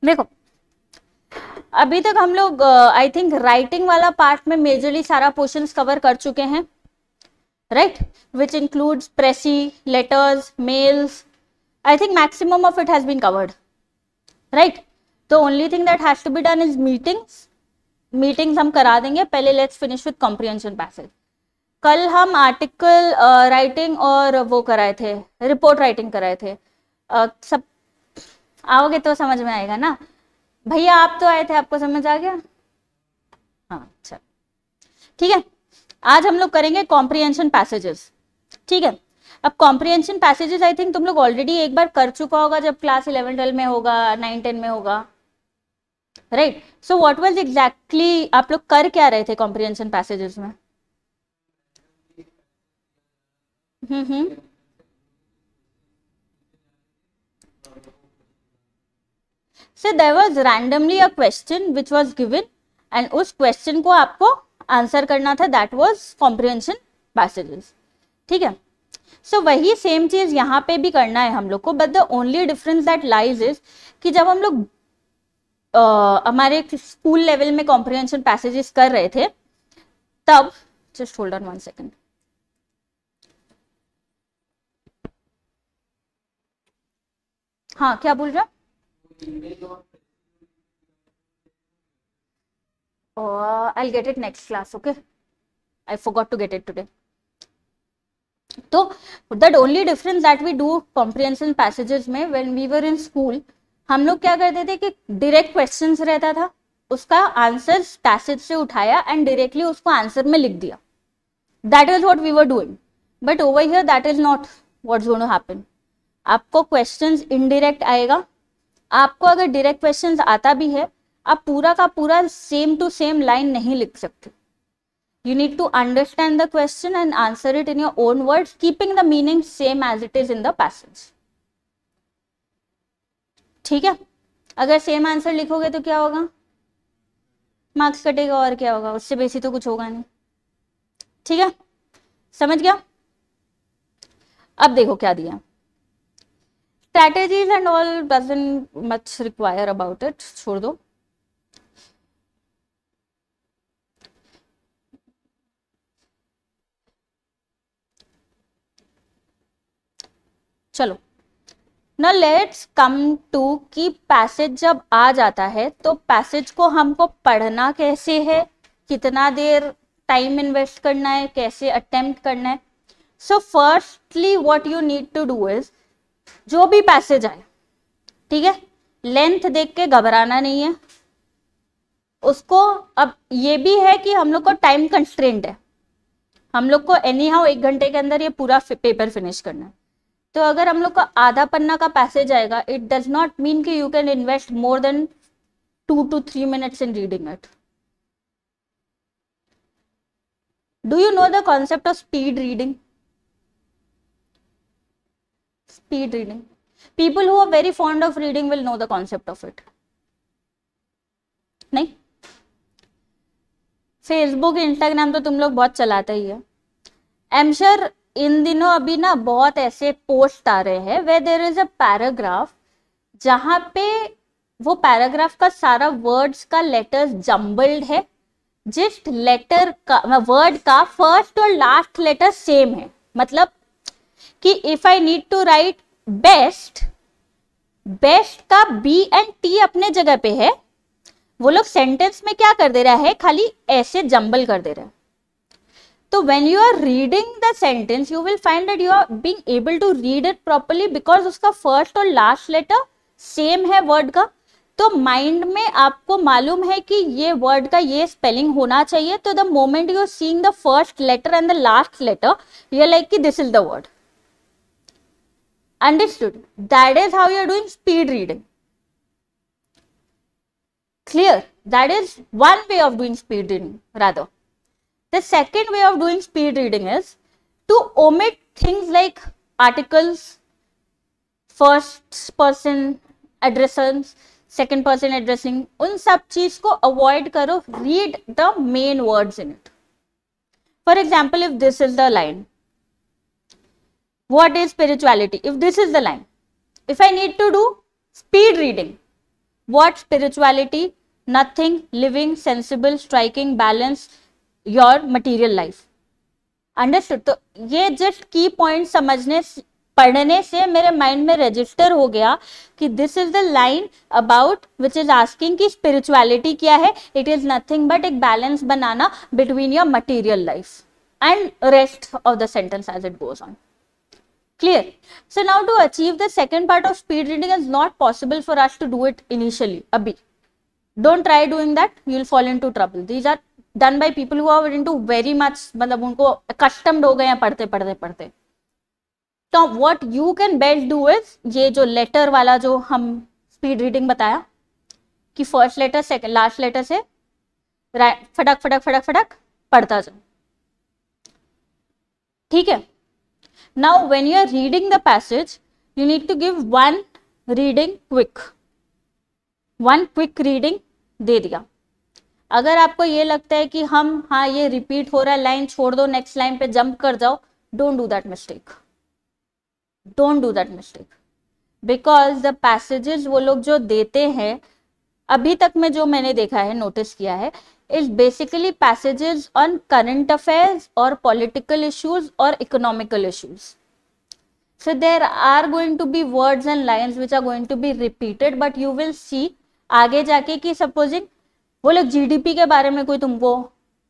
देखो अभी तक हम लोग आई थिंक राइटिंग वाला पार्ट में मेजरली सारा पोर्शंस कवर कर चुके हैं, right, which includes precis, letters, mails. I think maximum of it has been covered, right? The only thing that has to be done is meetings. Meetings हम करा देंगे पहले. Let's finish with comprehension passage. कल हम article writing और वो कराए थे, रिपोर्ट राइटिंग कराए थे. सब आओगे तो समझ में आएगा ना. भैया आप तो आए थे, आपको समझ आ गया? हाँ अच्छा ठीक है. आज हम लोग करेंगे कॉम्प्रिहेंशन पैसेजेस. ठीक है. अब कॉम्प्रिहेंशन पैसेजेस आई थिंक तुम लोग ऑलरेडी एक बार कर चुका होगा जब क्लास 11-12 में होगा, 9-10 में होगा, right. So what was exactly आप लोग कर क्या रहे थे कॉम्प्रिहेंशन पैसेजेस में? So there was randomly a question which was given and उस क्वेश्चन को आपको आंसर करना था. That was comprehension passages. ठीक है. सो वही सेम चीज यहाँ पे भी करना है हम लोग को, but the only difference that lies is कि जब हम लोग हमारे स्कूल लेवल में कॉम्प्रिहेंशन पैसेजेस कर रहे थे तब, जस्ट होल्ड ऑन 1 सेकेंड. हाँ क्या बोल रहा? I'll get it next class, okay? I forgot to get it today. तो that only difference that we do comprehension passages में when we were in school, हम लोग क्या करते थे कि डायरेक्ट क्वेश्चंस रहता था, उसका आंसर पैसेज से उठाया एंड डायरेक्टली उसको आंसर में लिख दिया. That is what we were doing. But over here that is not what's going to happen. आपको क्वेश्चंस इनडायरेक्ट आएगा. आपको अगर डायरेक्ट क्वेश्चंस आता भी है, आप पूरा का पूरा सेम टू सेम लाइन नहीं लिख सकते. You need to understand the question and answer it in your own words, keeping the meaning same as it is in the passage. ठीक है. अगर सेम आंसर लिखोगे तो क्या होगा? मार्क्स कटेगा और क्या होगा, उससे बेसी तो कुछ होगा नहीं. ठीक है, समझ गया? अब देखो क्या दिया. Strategies and all doesn't much require about it, छोड़ दो. चलो ना लेट्स कम टू कि पैसेज जब आ जाता है तो पैसेज को हमको पढ़ना कैसे है, कितना देर टाइम इन्वेस्ट करना है, कैसे अटेम्प्ट करना है. So firstly what you need to do is, जो भी पैसेज आए, ठीक है, लेंथ देख के घबराना नहीं है उसको. अब ये भी है कि हम लोग को टाइम कंस्ट्रेंट है, हम लोग को एनी हाउ 1 घंटे के अंदर ये पूरा पेपर फिनिश करना है. तो अगर हम लोग का आधा पन्ना का पैसेज आएगा, इट डज नॉट मीन कि you can invest more than 2 to 3 minutes in reading it. Do you know the concept of speed reading? Speed reading. People who are very fond of reading will know the concept of it. नहीं? Facebook, Instagram तो तुम लोग बहुत चलाते ही है. I'm sure इन दिनों अभी ना बहुत ऐसे पोस्ट आ रहे हैं where there is a paragraph, जहां पे वो पैराग्राफ का सारा वर्ड्स का लेटर्स जम्बल्ड है. जिस लेटर का वर्ड का फर्स्ट और लास्ट लेटर सेम है. मतलब कि if I need to write best, best का बी एंड टी अपने जगह पे है, वो लोग सेंटेंस में क्या कर दे रहा है, खाली ऐसे जम्बल कर दे रहा है. So when you are reading the sentence, you will find that you are being able to read it properly because उसका first और last letter same है word का. तो mind में आपको मालूम है कि ये word का ये spelling होना चाहिए. तो the moment you are seeing the first letter and the last letter, you are like कि this is the word. Understood? That is how you are doing speed reading. Clear? That is one way of doing speed reading rather. The second way of doing speed reading is to omit things like articles, first person addressing, second person addressing. उन सब चीज को avoid करो. Read the main words in it. For example, if this is the line, what is spirituality? If this is the line, if I need to do speed reading, What spirituality? Nothing living, sensible, striking, balance your material life. Understood? तो ये just की point समझने पढ़ने से मेरे mind में register हो गया कि this is the line about which is asking कि स्पिरिचुअलिटी क्या है. इट इज नथिंग बट एक बैलेंस बनाना between your material life and rest of the sentence as it goes on. Clear? So now to achieve the second part of speed reading is not possible for us to do it initially. Abhi, don't try doing that. You will fall into trouble. These are done by people who are into very much, मतलब उनको accustomed हो गए हैं पढ़ते पढ़ते पढ़ते. तो what you can best do is ये जो letter वाला जो हम speed reading बताया कि first letter second last letter से फटक फटक फटक फटक पढ़ता जाओ. ठीक है? Now when you are reading the passage, you need to give one reading quick. One quick reading दे दिया. अगर आपको ये लगता है कि हाँ ये रिपीट हो रहा है, लाइन छोड़ दो, नेक्स्ट लाइन पे जंप कर जाओ, don't do that mistake. Don't do that mistake because the passages वो लोग जो देते हैं अभी तक में जो मैंने देखा है, नोटिस किया है, is basically passages on current affairs or political issues or economical issues. So there are going to be words and lines which are going to be repeated, but you will see आगे जाके कि supposing वो लोग GDP के बारे में कोई तुमको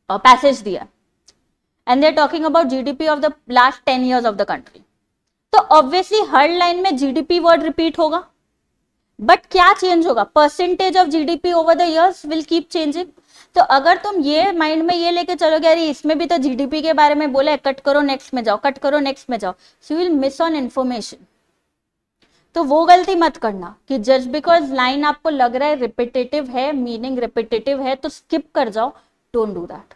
पैसेज दिया and they are talking about GDP of the last 10 years of the country, तो obviously हर लाइन में GDP वर्ड रिपीट होगा, बट क्या चेंज होगा? Percentage of GDP over the years will keep changing. तो अगर तुम ये माइंड में ये लेके चलोगे अरे इसमें भी तो जीडीपी के बारे में बोला है, कट करो नेक्स्ट में जाओ, कट करो नेक्स्ट में जाओ, सो you will miss on information. तो वो गलती मत करना कि जस्ट बिकॉज लाइन आपको लग रहा है रिपीटेटिव है, मीनिंग रिपीटेटिव है तो स्किप कर जाओ. Don't do that.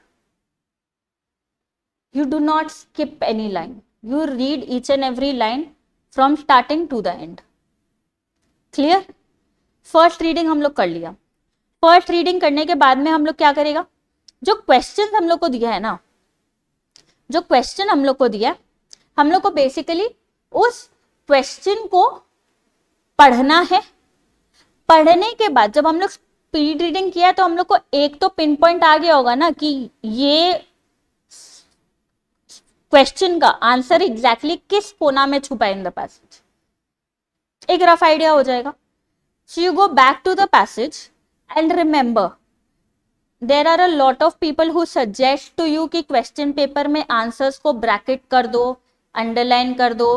You do not skip any line. You read each and every line from starting to the end. Clear? First reading हम लोग कर लिया. फर्स्ट रीडिंग करने के बाद में हम लोग क्या करेगा? जो क्वेश्चन हम लोग को दिया है ना, जो क्वेश्चन हम लोग को दिया, हम लोग को बेसिकली उस क्वेश्चन को पढ़ना है. पढ़ने के बाद जब हम लोग स्पीड रीडिंग किया तो हम लोग को एक तो पिन पॉइंट आ गया होगा ना कि ये क्वेश्चन का आंसर एग्जैक्टली किस कोना में छुपा है इन द पैसेज. एक रफ आइडिया हो जाएगा. So you go back to the passage and remember there are a lot of people who suggest to you कि क्वेश्चन पेपर में आंसर्स को ब्रैकेट कर दो, अंडरलाइन कर दो,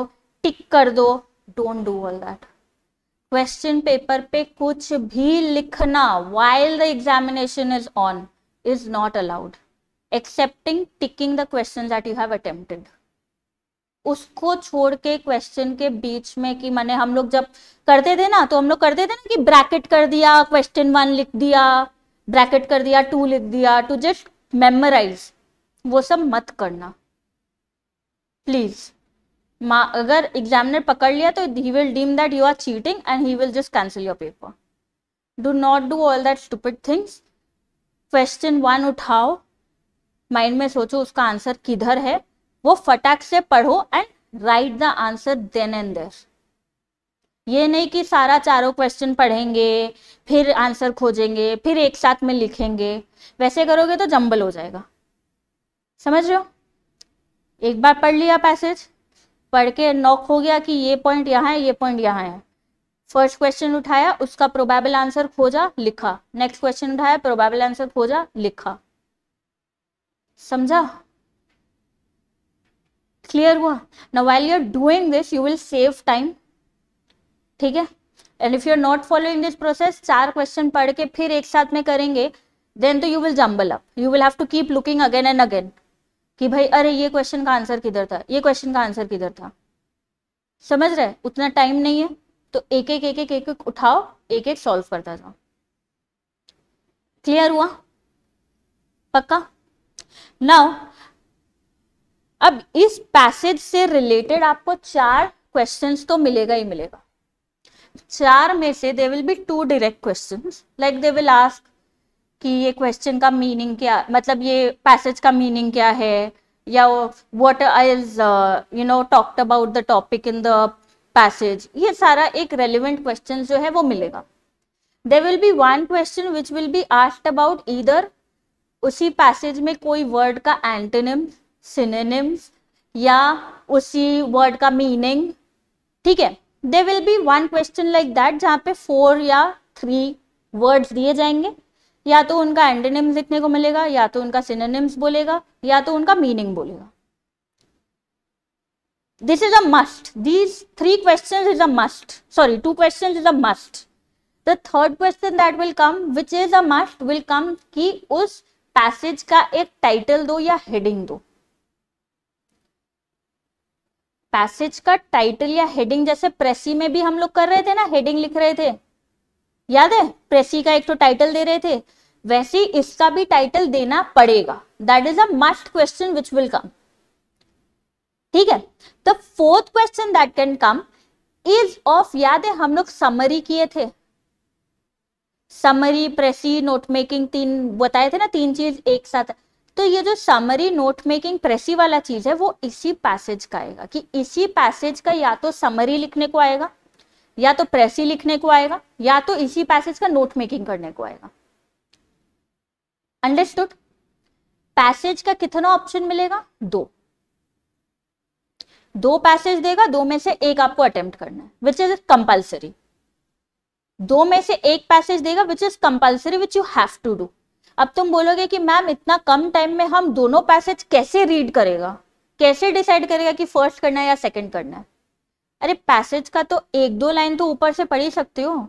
टिक कर दो. Don't do all that. Question paper पे कुछ भी लिखना while the examination is on is not allowed excepting ticking the questions that you have attempted. उसको छोड़ के क्वेश्चन के बीच में कि माने हम लोग जब करते थे ना तो हम लोग करते थे ना कि ब्रैकेट कर दिया, क्वेश्चन 1 लिख दिया, ब्रैकेट कर दिया, 2 लिख दिया, टू जस्ट मेमोराइज. वो सब मत करना प्लीज. अगर एग्जामिनर पकड़ लिया तो he will deem that you are cheating and he will just cancel your paper. Do not do all that stupid things. Question 1 उठाओ, माइंड में सोचो उसका आंसर किधर है, वो फटाक से पढ़ो and write the answer then and there. ये नहीं कि सारा चारों क्वेश्चन पढ़ेंगे फिर आंसर खोजेंगे फिर एक साथ में लिखेंगे. वैसे करोगे तो जंबल हो जाएगा. समझ रहे हो? एक बार पढ़ लिया पैसेज, पढ़ के नॉक हो गया कि ये पॉइंट यहाँ है, ये पॉइंट यहाँ है. फर्स्ट क्वेश्चन उठाया, उसका प्रोबेबल आंसर खोजा, लिखा. नेक्स्ट क्वेश्चन उठाया, प्रोबेबल आंसर खोजा, लिखा. समझा? क्लियर हुआ? Now while you are doing this you will save time. ठीक है? And if you are not following this process, 4 question पढ़ के फिर एक साथ में करेंगे, देन तो you will jumble up. You will have to keep looking again and again कि भाई अरे ये क्वेश्चन का आंसर किधर था, ये क्वेश्चन का आंसर किधर था. समझ रहे? उतना टाइम नहीं है तो एक एक उठाओ, एक एक सॉल्व करता जाओ. क्लियर हुआ? पक्का? नाउ अब इस पैसेज से रिलेटेड आपको 4 क्वेश्चंस तो मिलेगा ही मिलेगा. 4 में से they will be 2 direct questions. Like they will ask कि ये क्वेश्चन का मीनिंग क्या, मतलब ये पैसेज का मीनिंग क्या है, या what is talked about the topic in the passage. ये सारा एक रेलिवेंट क्वेश्चन जो है वो मिलेगा. There will be one question which will be asked about either उसी पैसेज में कोई वर्ड का एंटोनिम, सिनोनिम्स या उसी वर्ड का मीनिंग, ठीक है। There will be one question like that जहां पे 4 या 3 वर्ड्स दिए जाएंगे, या तो उनका एंटोनिम्स लिखने को मिलेगा, या तो उनका सिनोनिम्स बोलेगा, या तो उनका मीनिंग बोलेगा। This is a must. These 3 questions is a must. Sorry, 2 questions is a must. The third question that will come, which is a must, will come कि उस पैसेज का एक टाइटल दो या हेडिंग दो। पैसेज का title या heading, जैसे प्रेसी में भी हम लोग कर रहे थे ना, हेडिंग लिख रहे थे, याद है? प्रेसी का एक तो टाइटल दे रहे थे, वैसे ही इसका भी टाइटल देना पड़ेगा। That is a must question which will come, ठीक है। The fourth question that can come is of, याद है हम लोग समरी किए थे, समरी, प्रेसी, नोट मेकिंग, 3 बताए थे ना, 3 चीज एक साथ। तो ये जो समरी, नोट मेकिंग, प्रेसी वाला चीज है वो इसी पैसेज का आएगा, कि इसी पैसेज का या तो समरी लिखने को आएगा, या तो प्रेसी लिखने को आएगा, या तो इसी पैसेज का नोट मेकिंग करने को आएगा। अंडरस्टूड? पैसेज का कितना ऑप्शन मिलेगा? 2 पैसेज देगा, 2 में से एक आपको अटेम्प्ट करना है, विच इज कंपल्सरी। 2 में से एक पैसेज देगा which is compulsory, which you have to do. अब तुम बोलोगे कि मैम इतना कम टाइम में हम दोनों पैसेज कैसे रीड करेगा, कैसे डिसाइड करेगा कि फर्स्ट करना है या सेकंड करना है? अरे पैसेज का तो 1-2 लाइन तो ऊपर से पढ़ ही सकते हो।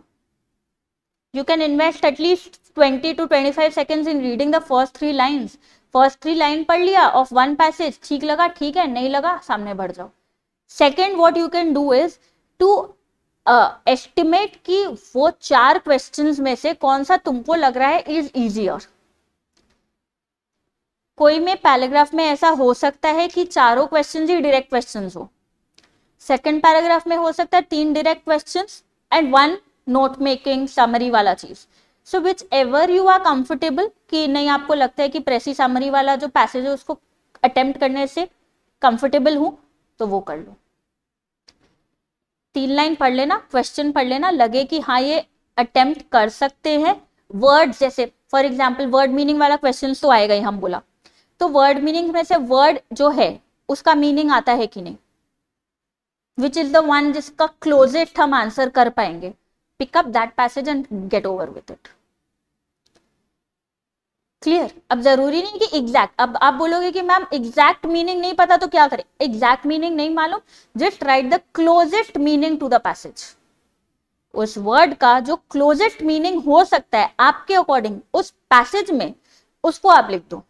You can invest at least 20 to 25 seconds in reading the first 3 lines. First 3 line पढ़ लिया ऑफ वन पैसेज, ठीक लगा ठीक है, नहीं लगा सामने बढ़ जाओ। Second what you can do is to estimate कि वो 4 क्वेश्चंस में से कौन सा तुमको लग रहा है इज इजियर। कोई में पैराग्राफ में ऐसा हो सकता है कि चारों क्वेश्चंस ही डायरेक्ट क्वेश्चंस हो, सेकंड पैराग्राफ में हो सकता है 3 direct questions and 1 note making summary वाला चीज। So whichever you are comfortable, कि नहीं आपको लगता है कि प्रेसी समरी वाला जो पैसेज है उसको अटेम्प्ट करने से कंफर्टेबल हूं, तो वो कर लो। 3 लाइन पढ़ लेना, क्वेश्चन पढ़ लेना, लगे कि हाँ ये अटेम्प्ट कर सकते हैं। वर्ड जैसे फॉर एग्जाम्पल वर्ड मीनिंग वाला क्वेश्चन तो आएगा ही, हम बोला तो वर्ड मीनिंग में से वर्ड जो है उसका मीनिंग आता है कि नहीं, विच इज द वन जिसका क्लोजेस्ट हम आंसर कर पाएंगे। Pick up that passage and get over with it. Clear? अब जरूरी नहीं कि एग्जैक्ट, अब आप बोलोगे कि मैम एग्जैक्ट मीनिंग नहीं पता तो क्या करें? एग्जैक्ट मीनिंग नहीं मालूम, just write the closest meaning to the passage. उस वर्ड का जो क्लोजेस्ट मीनिंग हो सकता है आपके अकॉर्डिंग उस पैसेज में, उसको आप लिख दो।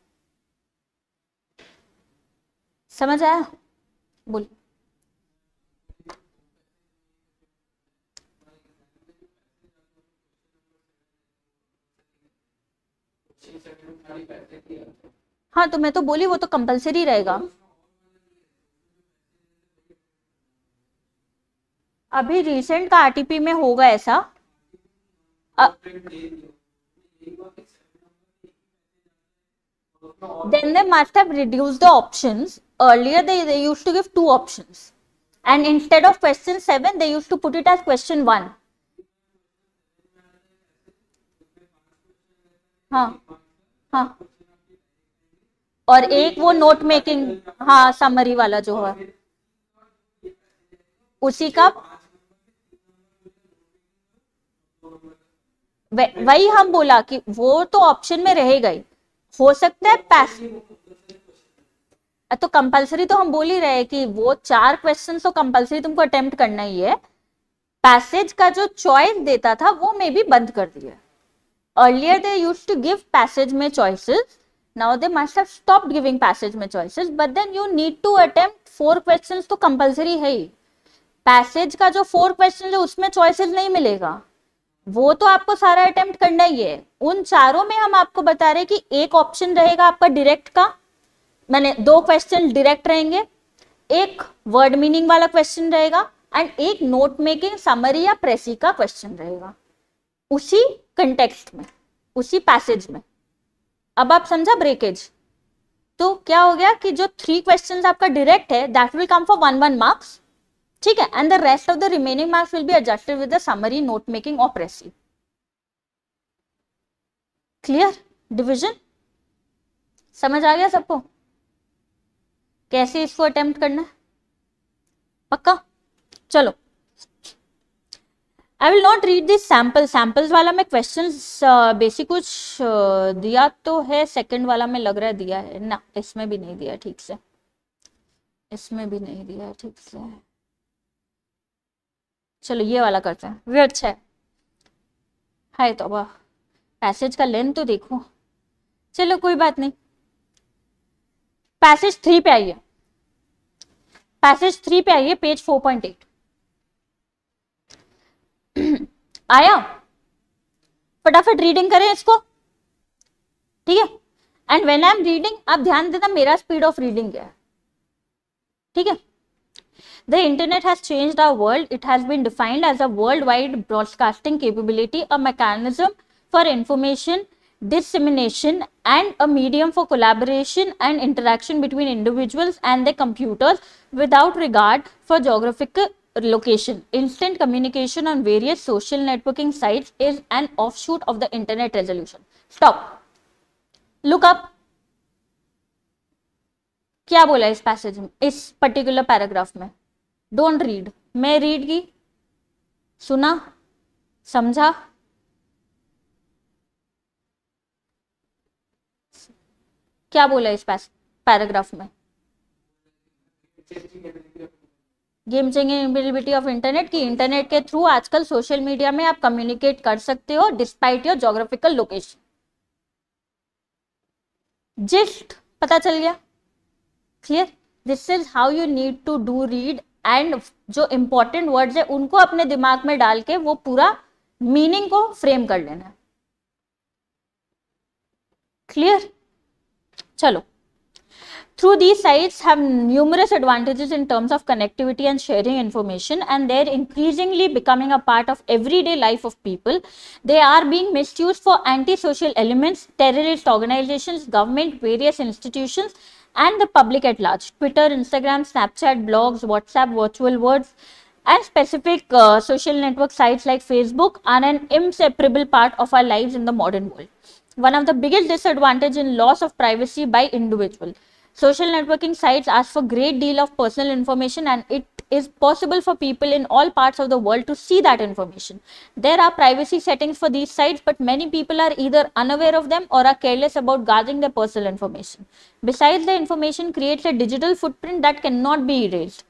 समझ आया? बोलिए। हाँ तो मैं तो बोली वो तो कंपलसरी रहेगा। अभी रिसेंट का आरटीपी में होगा ऐसा। Then they must have reduced the options. Earlier they used to give 2 options, and instead of question 7 they used to put it as question 1. हाँ हाँ, और एक वो नोट मेकिंग, हाँ समरी वाला जो है उसी का, वही हम बोला कि वो तो ऑप्शन में रहेगा ही। हो सकता है पैस, तो कंपलसरी तो हम बोल ही रहे कि वो 4 क्वेश्चन तो कंपलसरी तुमको अटेम्प्ट करना ही है। पैसेज का जो चॉइस देता था वो मे भी बंद कर दिया। Earlier they used to give passage में choices, now they must have stopped giving passage में choices, but then you need to attempt 4 questions तो compulsory है ही। पैसेज का जो 4 क्वेश्चन है उसमें चॉइसेस नहीं मिलेगा, वो तो आपको सारा अटेम्प्ट करना ही है। उन चारों में हम आपको बता रहे कि एक ऑप्शन रहेगा आपका डायरेक्ट का, मैंने 2 क्वेश्चन डायरेक्ट रहेंगे, एक वर्ड मीनिंग वाला क्वेश्चन रहेगा एंड एक नोट मेकिंग समरी या प्रेसी का क्वेश्चन रहेगा उसी कंटेक्स्ट में, उसी पैसेज में। अब आप समझा ब्रेकेज? तो क्या हो गया कि जो 3 क्वेश्चंस आपका डायरेक्ट है that will come for 1 marks, ठीक है, and the rest of the remaining marks will be adjusted with the summary, note making और प्रेसी। क्लियर? डिवीजन समझ आ गया सबको कैसे इसको अटेम्प्ट करना है? पक्का? चलो, I will not read this samples वाला में क्वेश्चन बेसिक कुछ दिया तो है, सेकंड वाला में लग रहा है दिया है ना, इसमें भी नहीं दिया ठीक से, इसमें भी नहीं दिया ठीक से। चलो ये वाला करते हैं, वे अच्छा है। हाय तौबा, पैसेज का लेंथ तो देखो। चलो कोई बात नहीं, पैसेज 3 पे आइए, पैसेज 3 पे आइए, पेज 4.8 आया? फटाफट रीडिंग करें इसको, ठीक है? And when I am reading आप ध्यान देना मेरा स्पीड ऑफ रीडिंग क्या है, ठीक है? The internet has changed our world. It has been defined as a worldwide broadcasting capability, a mechanism for information dissemination, and a medium for collaboration and interaction between individuals and their computers without regard for geographical location. Instant communication on various social networking sites is an offshoot of the internet resolution. Stop. Look up. क्या बोला इस passage में, इस particular paragraph में? Don't read, मैं read की, सुना, समझा, क्या बोला इस पैराग्राफ में? Game changing ability of internet की इंटरनेट के थ्रू आजकल सोशल मीडिया में आप कम्युनिकेट कर सकते हो despite your geographical location. Gist पता चल गया? Clear? This is how you need to do read, and जो इंपॉर्टेंट वर्ड्स है उनको अपने दिमाग में डाल के वो पूरा मीनिंग को फ्रेम कर लेना है। क्लियर? चलो, through these sites have numerous advantages in terms of connectivity and sharing information, and they're increasingly becoming a part of everyday life of people. They are being misused for anti-social elements, terrorist organizations, government, various institutions, and the public at large. Twitter, Instagram, Snapchat, blogs, WhatsApp, virtual worlds, and specific social network sites like Facebook are an inseparable part of our lives in the modern world. One of the biggest disadvantages in loss of privacy by individual. Social networking sites ask for great deal of personal information, and it is possible for people in all parts of the world to see that information. There are privacy settings for these sites, but many people are either unaware of them or are careless about guarding their personal information. Besides, the information creates a digital footprint that cannot be erased.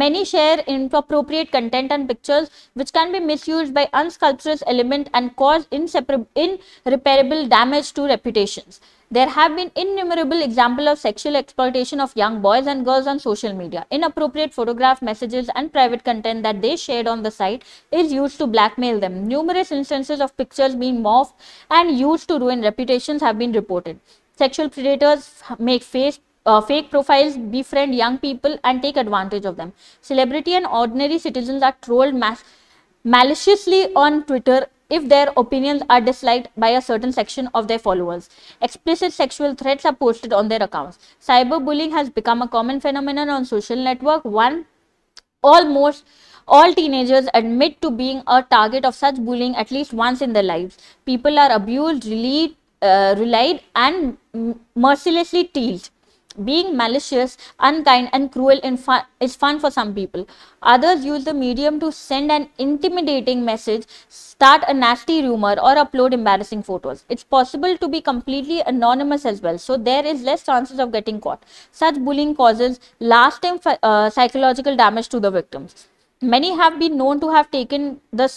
Many share inappropriate content and pictures which can be misused by unscrupulous elements and cause irreparable damage to reputations. There have been innumerable examples of sexual exploitation of young boys and girls on social media. Inappropriate photographs, messages, and private content that they shared on the site is used to blackmail them. Numerous instances of pictures being morphed and used to ruin reputations have been reported. Sexual predators make fake profiles, befriend young people, and take advantage of them. Celebrity and ordinary citizens are trolled maliciously on Twitter if their opinions are disliked by a certain section of their followers. Explicit sexual threats are posted on their accounts. Cyberbullying has become a common phenomenon on social network. Almost all teenagers admit to being a target of such bullying at least once in their lives. People are abused, relied, and mercilessly teased. Being malicious, unkind, and cruel is fun for some people. Others use the medium to send an intimidating message, start a nasty rumor, or upload embarrassing photos. It's possible to be completely anonymous as well, so there is less chances of getting caught. Such bullying causes lasting psychological damage to the victims. Many have been known to have taken the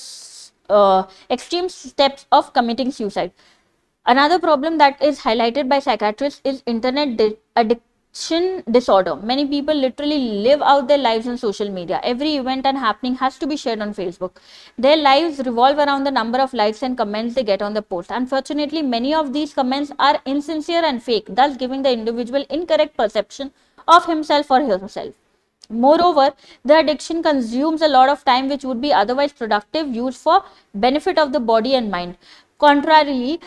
extreme steps of committing suicide. Another problem that is highlighted by psychiatrists is internet addiction disorder. Many people literally live out their lives on social media. Every event and happening has to be shared on Facebook. Their lives revolve around the number of likes and comments they get on the post. Unfortunately, many of these comments are insincere and fake, thus giving the individual incorrect perception of himself or herself. Moreover, the addiction consumes a lot of time which would be otherwise productive, used for benefit of the body and mind. Contrarily,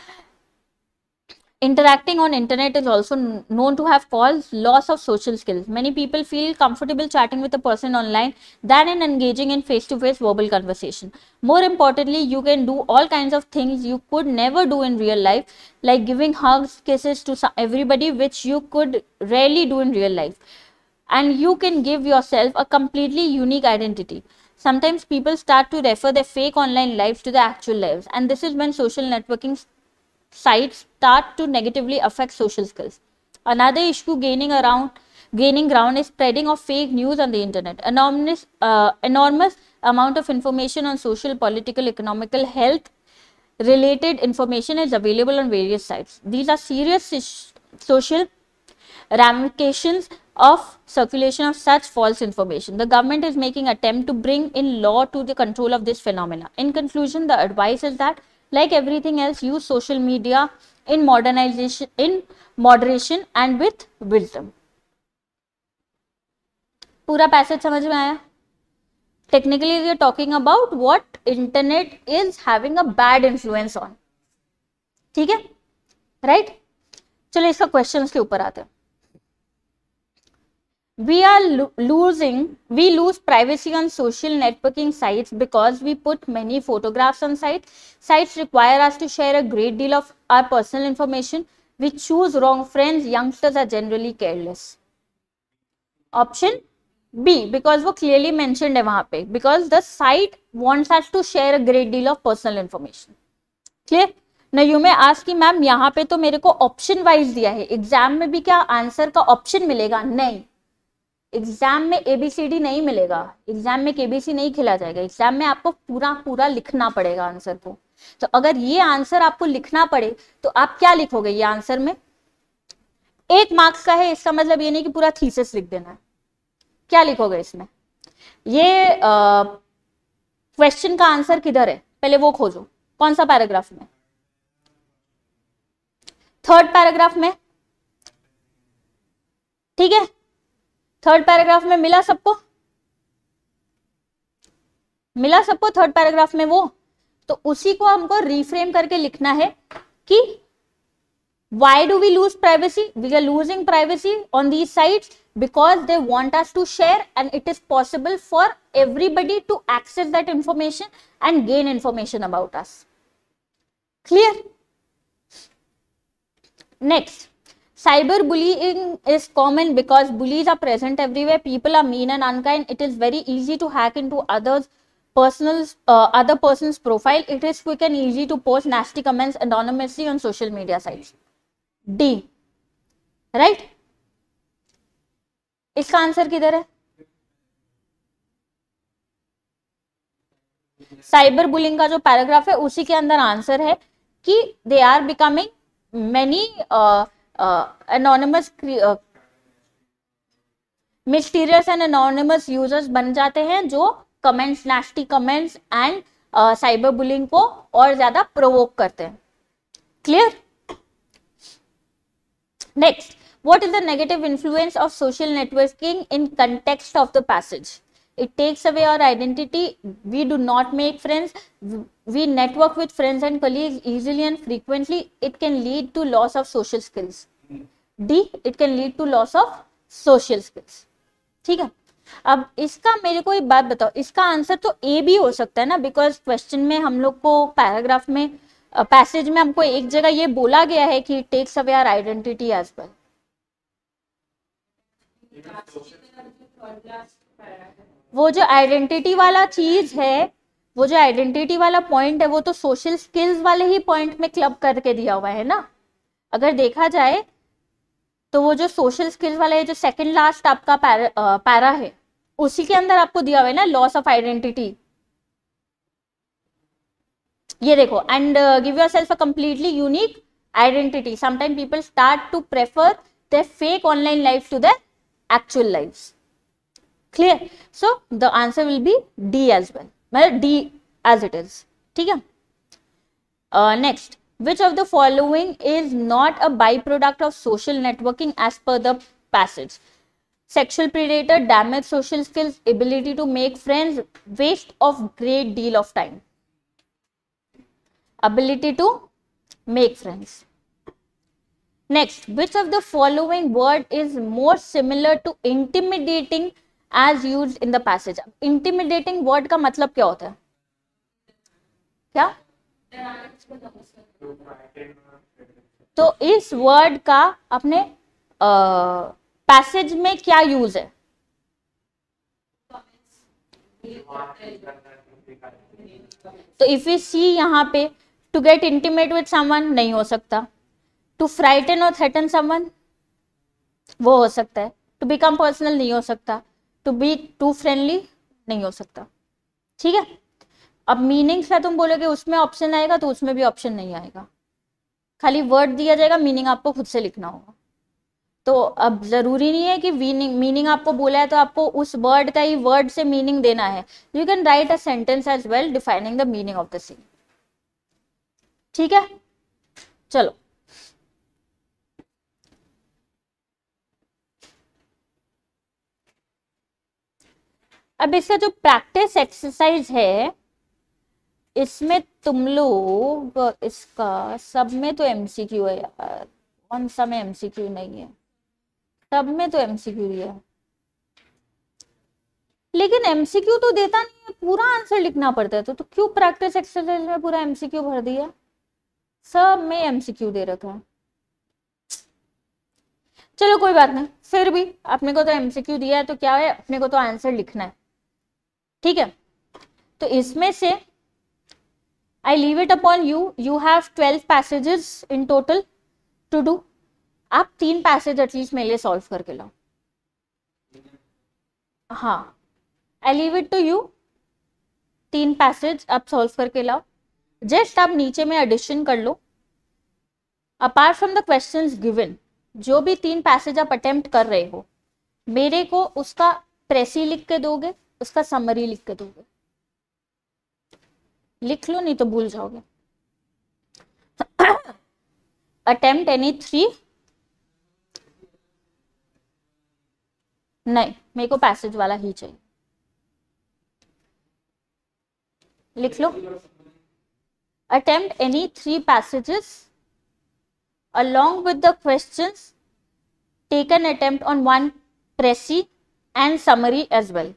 Interacting on internet is also known to have caused loss of social skills. Many people feel comfortable chatting with a person online than in engaging in face-to-face verbal conversation. More importantly, you can do all kinds of things you could never do in real life, like giving hugs, kisses to everybody, which you could rarely do in real life. And you can give yourself a completely unique identity. Sometimes people start to refer their fake online lives to the actual lives, and this is when social networking sites start to negatively affect social skills. Another issue gaining ground is spreading of fake news on the internet. Enormous amount of information on social, political, economical, health related information is available on various sites. These are serious social ramifications of circulation of such false information. The government is making attempt to bring in law to the control of this phenomena. In conclusion, the advice is that, like everything else, use social media in moderation and with wisdom. पूरा passage समझ में आया? Technically, we are talking about what internet is having a bad influence on. ठीक है? Right? चलो इसका questions के ऊपर आते हैं. We lose privacy on social networking sites because we put many photographs on sites. Sites require us to share a great deal of our personal information. We choose wrong friends. Youngsters are generally careless. Option B, because वो clearly mentioned है वहाँ पे, because the site wants us to share a great deal of personal information. Clear? Now you may ask कि ma'am यहाँ पे तो मेरे को ऑप्शन वाइज दिया है, एग्जाम में भी क्या आंसर का ऑप्शन मिलेगा? नहीं, एग्जाम में एबीसीडी नहीं मिलेगा, एग्जाम में केबीसी नहीं खिला जाएगा, एग्जाम में आपको पूरा लिखना पड़ेगा आंसर को. तो अगर ये आंसर आपको लिखना पड़े तो आप क्या लिखोगे? ये आंसर में 1 मार्क्स का है, इसका मतलब ये नहीं कि पूरा थीसिस लिख देना है. क्या लिखोगे इसमें? ये क्वेश्चन का आंसर किधर है पहले वो खोजो. कौन सा पैराग्राफ में? 3rd पैराग्राफ में. ठीक है, 3rd पैराग्राफ में मिला सबको? 3rd पैराग्राफ में वो. तो उसी को हमको रिफ्रेम करके लिखना है कि why do we lose privacy? We are losing privacy on these sites because they want us to share, and it is possible for everybody to access that information and gain information about us. Clear? Next, cyberbullying is common because bullies are present everywhere. People are mean and unkind. It is very easy to hack into other person's profile. It is quick and easy to post nasty comments anonymously on social media sites. D. Right? इसका answer किधर है? Cyber bullying का जो paragraph है उसी के अंदर answer है कि they are becoming many anonymous mysterious and anonymous users बन जाते हैं जो comments, nasty comments and cyber bullying को और ज्यादा प्रोवोक करते हैं. Clear? Next, what is the negative influence of social networking in context of the passage? It takes away our identity. We do not make friends. We network with friends and colleagues easily and frequently. It can lead to loss of social skills. D. It can lead to loss of social skills. ठीक है. अब इसका मेरे को एक बात बताओ, इसका आंसर तो ए भी हो सकता है ना, बिकॉज क्वेश्चन में हम लोग को पैराग्राफ में पैसेज में हमको एक जगह ये बोला गया है कि it takes away our identity as well. वो जो आइडेंटिटी वाला चीज है, वो जो आइडेंटिटी वाला पॉइंट है, वो तो सोशल स्किल्स वाले ही पॉइंट में क्लब करके दिया हुआ है ना. अगर देखा जाए तो वो जो सोशल स्किल्स वाला है, जो सेकंड लास्ट आपका पैरा है, उसी के अंदर आपको दिया हुआ है ना लॉस ऑफ आइडेंटिटी. ये देखो, and give yourself a completely unique identity. Sometime people start to prefer their fake online life to their actual lives. Clear? So the answer will be D as well. मतलब D as it is. ठीक है. Next, which of the following is not a byproduct of social networking as per the passage? Sexual predator, damaged social skills, ability to make friends, waste of great deal of time. Ability to make friends. Next, which of the following word is more similar to intimidating as used in the passage. Intimidating word का मतलब क्या होता है? क्या? तो इस word का अपने पैसेज में क्या यूज है? तो इफ यू सी यहाँ पे, to get intimate with someone नहीं हो सकता, टू फ्राइटन और थ्रेटन समवन वो हो सकता है, टू बिकम पर्सनल नहीं हो सकता, टू बी टू फ्रेंडली नहीं हो सकता। ठीक है, अब मीनिंग्स का तुम बोलोगे उसमें ऑप्शन आएगा, तो उसमें भी ऑप्शन नहीं आएगा, खाली वर्ड दिया जाएगा, मीनिंग आपको खुद से लिखना होगा। तो अब जरूरी नहीं है कि मीनिंग आपको बोला है तो आपको उस वर्ड का ही वर्ड से मीनिंग देना है। You can write a sentence as well defining the meaning of the same. ठीक है, चलो अब इसका जो प्रैक्टिस एक्सरसाइज है, इसमें तुम लोग, इसका सब में तो एमसीक्यू है यार, कौन सा में एमसीक्यू नहीं है? सब में तो एमसीक्यू दिया है, लेकिन एमसीक्यू तो देता नहीं है, पूरा आंसर लिखना पड़ता है। तो क्यों प्रैक्टिस एक्सरसाइज में पूरा एमसीक्यू भर दिया? सब में एमसीक्यू दे रखा है। चलो कोई बात नहीं, फिर भी अपने को तो एमसीक्यू दिया है तो क्या है, अपने को तो आंसर लिखना है। ठीक है, तो इसमें से आई leave it upon you, you have 12 passages in total two do. आप 3 पैसेज एटलीस्ट मेरे लिए सॉल्व करके लाओ। हाँ, I leave it to you, 3 passage आप सॉल्व करके लाओ। जस्ट आप नीचे में एडिशन कर लो, apart from the questions given, जो भी 3 पैसेज आप अटेम्प्ट कर रहे हो, मेरे को उसका प्रेसी लिख के दोगे, उसका समरी लिख के दोगे। लिख लो, नहीं तो भूल जाओगे। अटेम्प्ट एनी 3, नहीं मेरे को पैसेज वाला ही चाहिए, लिख लो। Attempt any 3 passages along with the questions, take an attempt on 1 précis and summary as well.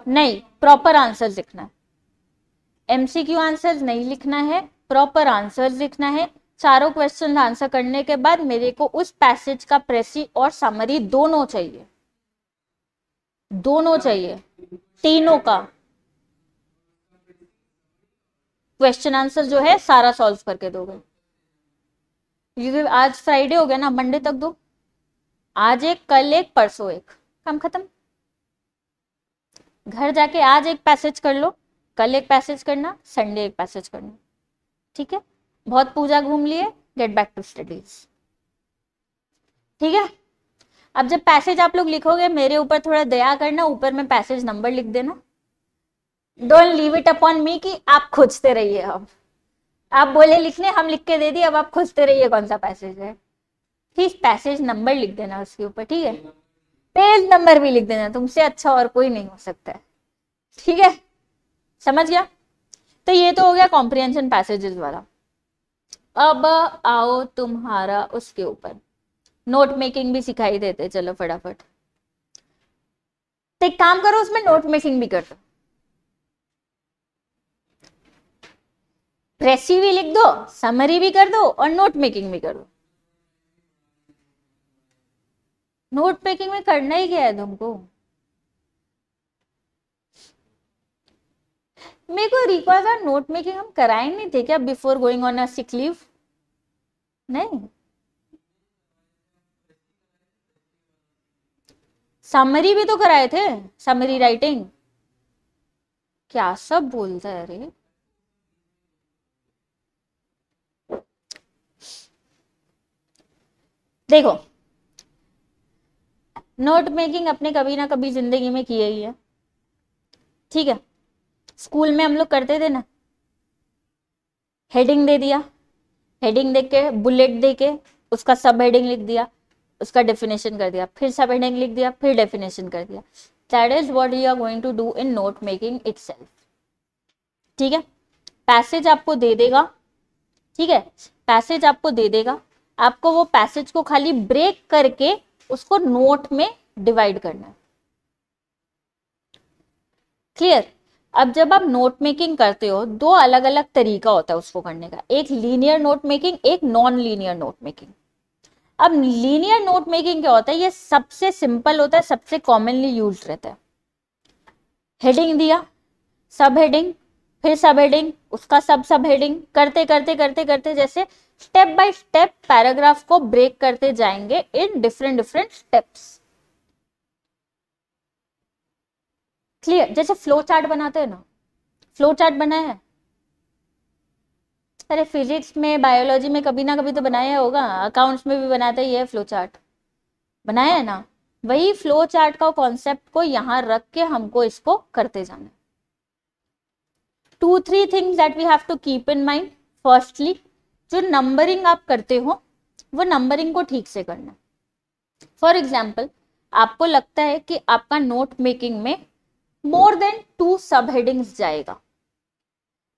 नहीं, प्रॉपर आंसर लिखना है, एमसीक्यू आंसर नहीं लिखना है, प्रॉपर आंसर लिखना है। चारों क्वेश्चन आंसर करने के बाद मेरे को उस पैसेज का प्रेसी और समरी दोनों चाहिए, दोनों चाहिए, तीनों का क्वेश्चन आंसर जो है सारा सॉल्व करके दोगे। क्योंकि आज फ्राइडे हो गया ना, मंडे तक दो, आज एक, कल एक, परसों एक, काम खत्म। घर जाके आज एक पैसेज कर लो, कल एक पैसेज करना, संडे एक पैसेज करना। ठीक है, बहुत पूजा घूम लिए, गेट बैक टू स्टडीज। ठीक है, अब जब पैसेज आप लोग लिखोगे, मेरे ऊपर थोड़ा दया करना, ऊपर में पैसेज नंबर लिख देना। डोंट लीव इट अपॉन मी कि आप खोजते रहिए। अब आप बोले लिखने, हम लिख के दे दिए, अब आप खोजते रहिए कौन सा पैसेज है। ठीक, पैसेज नंबर लिख देना उसके ऊपर। ठीक है, पेज नंबर भी लिख देना, तुमसे अच्छा और कोई नहीं हो सकता है। ठीक है, समझ गया? तो ये तो हो गया कॉम्प्रिहेंशन पैसेजेस वाला। अब आओ तुम्हारा उसके ऊपर, नोट मेकिंग भी सिखाई देते। चलो फटाफट, तो एक काम करो, उसमें नोट मेकिंग भी कर दो, प्रेसी भी लिख दो, समरी भी कर दो और नोट मेकिंग भी कर दो। नोट मेकिंग में करना ही क्या है तुमको? मेरे को रिकॉल था, नोट मेकिंग हम कराए नहीं थे क्या before going on a sick leave? नहीं, समरी भी तो कराए थे, समरी राइटिंग। क्या सब बोलता है रे? देखो, नोट मेकिंग अपने कभी ना कभी जिंदगी में किया ही है। ठीक है, स्कूल में हम लोग करते थे ना, हेडिंग दे दिया, हेडिंग देख के बुलेट दे के उसका सब हेडिंग लिख दिया, उसका डेफिनेशन कर दिया, फिर सब हेडिंग लिख दिया, फिर डेफिनेशन कर दिया। That is what you are going to do in note making itself. ठीक है, पैसेज आपको दे देगा, ठीक है, पैसेज आपको दे देगा, आपको वो पैसेज को खाली ब्रेक करके उसको नोट में डिवाइड करना है। क्लियर? अब जब आप नोट मेकिंग करते हो, दो अलग अलग तरीका होता है उसको करने का, एक लीनियर नोट मेकिंग, एक नॉन लीनियर नोट मेकिंग। अब लीनियर नोट मेकिंग क्या होता है, ये सबसे सिंपल होता है, सबसे कॉमनली यूज रहता है। हेडिंग दिया, सब हेडिंग, फिर सब हेडिंग, उसका सब हेडिंग, करते करते करते करते जैसे स्टेप बाय स्टेप पैराग्राफ को ब्रेक करते जाएंगे in different different steps. Clear? जैसे फ्लो चार्ट बनाते हैं ना, फ्लो चार्ट बनाया है? अरे फिजिक्स में, बायोलॉजी में कभी ना कभी तो बनाया होगा, अकाउंट्स में भी बनाते ही है फ्लो चार्ट, बनाया है ना? वही फ्लो चार्ट का कॉन्सेप्ट को यहां रख के हमको इसको करते जाना है। 2-3 things that we have to keep in mind. Firstly, जो नंबरिंग आप करते हो वो नंबरिंग को ठीक से करना। फॉर एग्जाम्पल, आपको लगता है कि आपका नोट मेकिंग में मोर देन 2 सब हेडिंग्स जाएगा,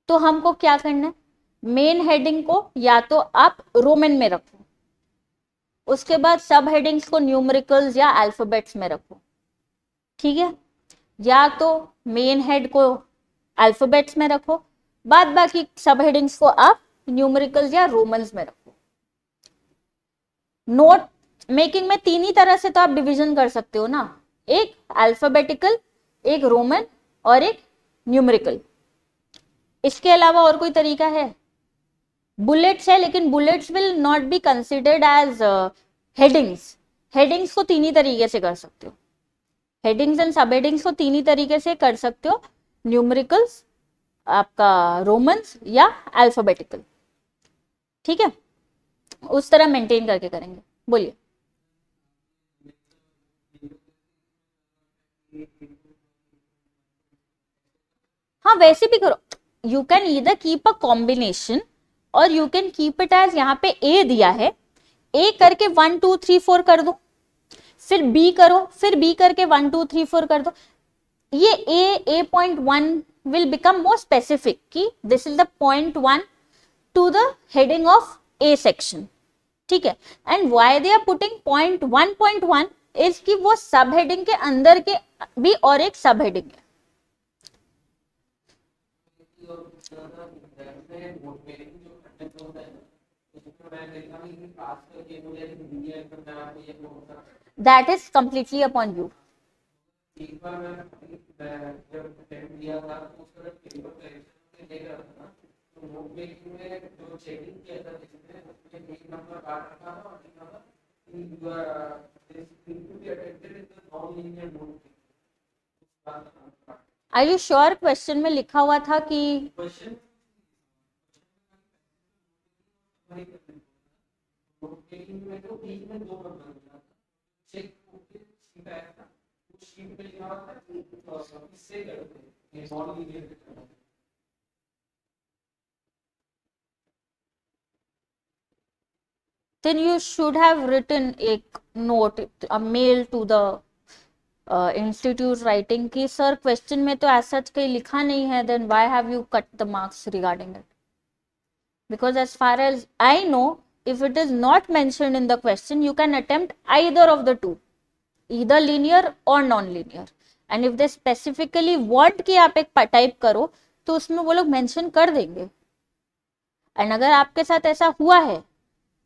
तो हमको क्या करना है, मेन हेडिंग को या तो आप रोमन में रखो, उसके बाद सब हेडिंग्स को न्यूमेरिकल्स या अल्फाबेट्स में रखो, ठीक है, या तो मेन हेड को अल्फाबेट्स में रखो, बाद बाकी सब हेडिंग्स को आप न्यूमेरिकल्स या रोमन्स में रखो। नोट मेकिंग में 3 ही तरह से तो आप डिवीजन कर सकते हो ना, एक अल्फाबेटिकल, एक रोमन और एक न्यूमेरिकल। इसके अलावा और कोई तरीका है? बुलेट्स है, लेकिन bullets will not be considered as headings. Headings को 3 ही तरीके से कर सकते हो, हेडिंग्स एंड सब हेडिंग्स को 3 ही तरीके से कर सकते हो, न्यूमेरिकल्स, आपका रोमन्स या अल्फाबेटिकल, ठीक है, उस तरह मेंटेन करके करेंगे। बोलिए। हाँ वैसे भी करो, you can either keep a combination और you can keep it as, यहाँ पे ए दिया है, ए करके 1 2 3 4 कर दो, फिर बी करो, फिर बी करके 1 2 3 4 कर दो। ये A.1 will become more specific कि this is the point 1 to the heading of A section, ठीक है, and why they are putting point 1 is कि वो सब हेडिंग के अंदर के भी और एक सब हेडिंग है। That is completely upon you. एक बार मैं जब अटेम्प्ट किया था उसका पेपर करेक्शन लेकर था, तो वो में जो चेकिंग किया था जिसमें उसमें एक नंबर काट रखा था और लिखा था कि this thing to be attempted in the non linear note. Are you sure? Question में लिखा हुआ था कि क्वेश्चन में तो बीच में 2 नंबर था, चेक सीधा था, शीट पे लिखा हुआ था कि इससे करते हैं ये non linear. Then you should have written a note, a mail to the institute writing कि सर क्वेश्चन में तो ऐसा कहीं लिखा नहीं है, then why have you cut the marks regarding it? Because as far as I know, if it is not mentioned in the question, you can attempt either of the two, either linear or non-linear. And if they specifically want कि आप एक type करो तो उसमें वो लोग mention कर देंगे। एंड अगर आपके साथ ऐसा हुआ है,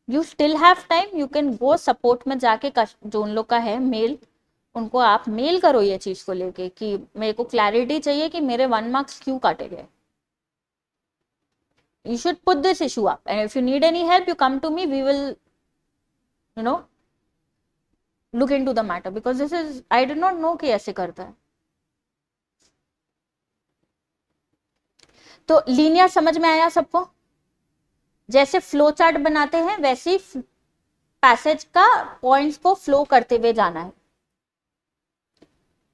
you still have time, you can go support में जाके, जो उन लोग का है मेल, उनको आप मेल करो ये चीज को लेके कि मेरे को क्लैरिटी चाहिए कि मेरे 1 मार्क्स क्यों काटे गए। You should put this issue up, and if you need any help, you come to me. We will, look into the matter, because this is, I did not know कि ऐसे करता है। तो लीनियर समझ में आया सबको? जैसे फ्लो चार्ट बनाते हैं वैसे ही पैसेज का पॉइंट्स को फ्लो करते हुए जाना है।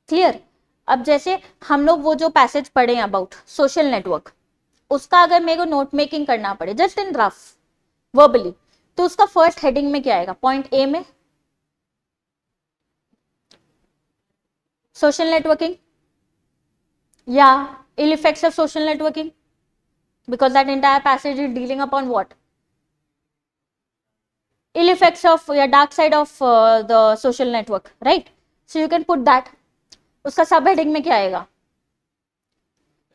क्लियर? अब जैसे हम लोग वो जो पैसेज पढ़े हैं अबाउट सोशल नेटवर्क, उसका अगर मेरे को नोट मेकिंग करना पड़े जस्ट इन रफ वर्बली, तो उसका फर्स्ट हेडिंग में क्या आएगा? पॉइंट ए में सोशल नेटवर्किंग या ill effects of social networking, because that entire passage is dealing upon what? Ill effects of या dark side of the social network, right? So you can put that. उसका sub heading में क्या आएगा?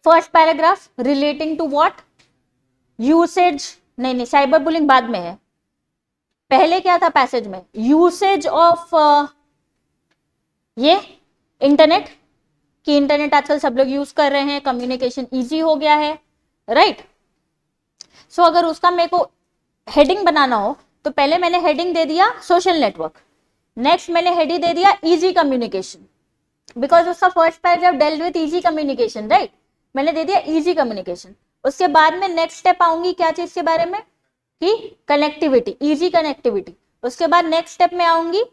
First paragraph relating to what? Usage, नहीं cyber bullying बाद में है, पहले क्या था पैसेज में? यूसेज ऑफ ये इंटरनेट, कि इंटरनेट आजकल सब लोग यूज कर रहे हैं, कम्युनिकेशन इजी हो गया है, राइट? सो अगर उसका मेरे को हेडिंग बनाना हो तो पहले मैंने हेडिंग दे दिया सोशल नेटवर्क, नेक्स्ट मैंने हेडिंग दे दिया इजी कम्युनिकेशन, बिकॉज उसका first paragraph dealt with easy communication, right? मैंने दे दिया इजी कम्युनिकेशन। उसके बाद में नेक्स्ट स्टेप आऊंगी क्या चीज के बारे में? कि कनेक्टिविटी, इजी कनेक्टिविटी। उसके बाद नेक्स्ट स्टेप में आऊंगी,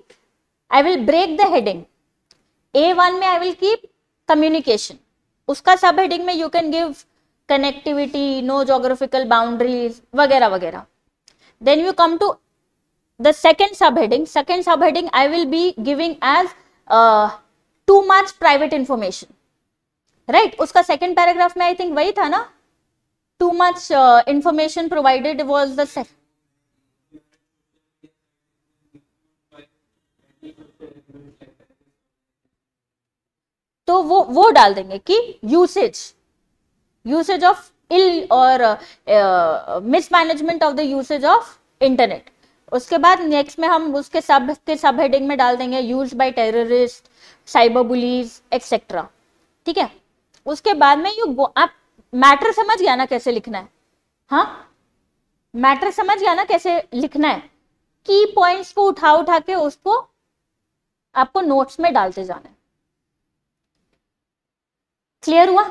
I will break the heading. A1 में आई विल कीप कम्युनिकेशन, उसका सब हेडिंग में you can give connectivity, no geographical boundaries वगैरह वगैरह। Then you come to the second sub heading. Second sub heading I will be giving as too much private information, right? उसका second paragraph में I think वही था ना, too much information provided was the तो वो डाल देंगे कि यूसेज ऑफ इल और mismanagement of the usage of internet. उसके बाद नेक्स्ट में हम उसके सब हेडिंग में डाल देंगे used by terrorist, cyber bullies etcetera, ठीक है? उसके बाद में आप मैटर समझ गया ना कैसे लिखना है? हाँ, मैटर समझ गया ना कैसे लिखना है? की पॉइंट्स को उठा के उसको आपको नोट्स में डालते जाना है। क्लियर हुआ?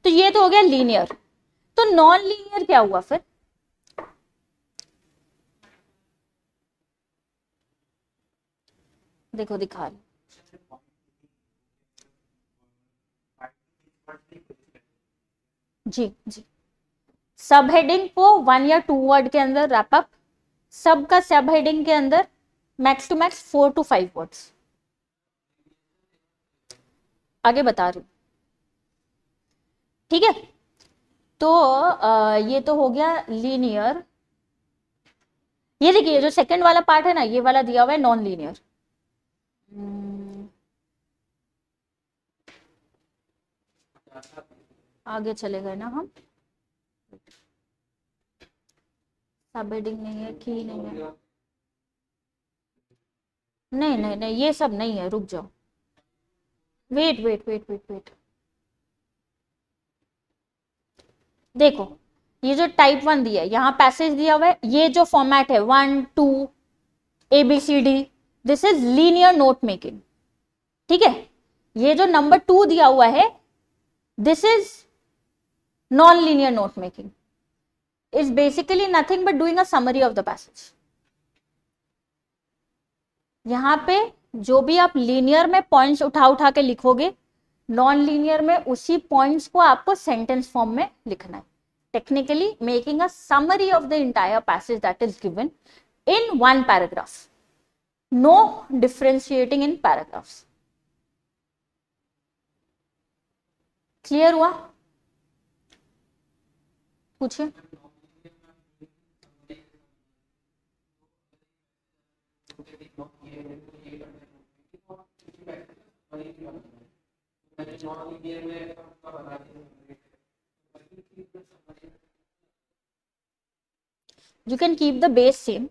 तो ये तो हो गया लीनियर। तो नॉन लीनियर क्या हुआ फिर? देखो दिखा रही, जी जी, सब हेडिंग को 1 या 2 वर्ड के अंदर रैप अप, सब का सब हेडिंग के अंदर max to max 4 to 5 words. आगे बता रही हूं, ठीक है? तो ये तो हो गया लीनियर। ये देखिए जो सेकंड वाला पार्ट है ना, ये वाला दिया हुआ है नॉन लीनियर। आगे चले गए ना हम, सब हेडिंग नहीं है, की नहीं है, नहीं नहीं नहीं ये सब नहीं है, रुक जाओ, wait wait wait wait wait, देखो ये जो टाइप 1 दिया है, यहाँ पैसेज दिया हुआ है, ये जो फॉर्मेट है 1 2 ABCD, this is linear note making, ठीक है? ये जो नंबर 2 दिया हुआ है, this is non linear note making, is basically nothing but doing a summary of the passage. यहाँ पे जो भी आप लीनियर में पॉइंट्स उठा के लिखोगे, नॉन लीनियर में उसी पॉइंट्स को आपको सेंटेंस फॉर्म में लिखना है, technically making a summary of the entire passage that is given in 1 paragraph, no differentiating in paragraphs. Clear हुआ? पूछिए। You can keep the base same,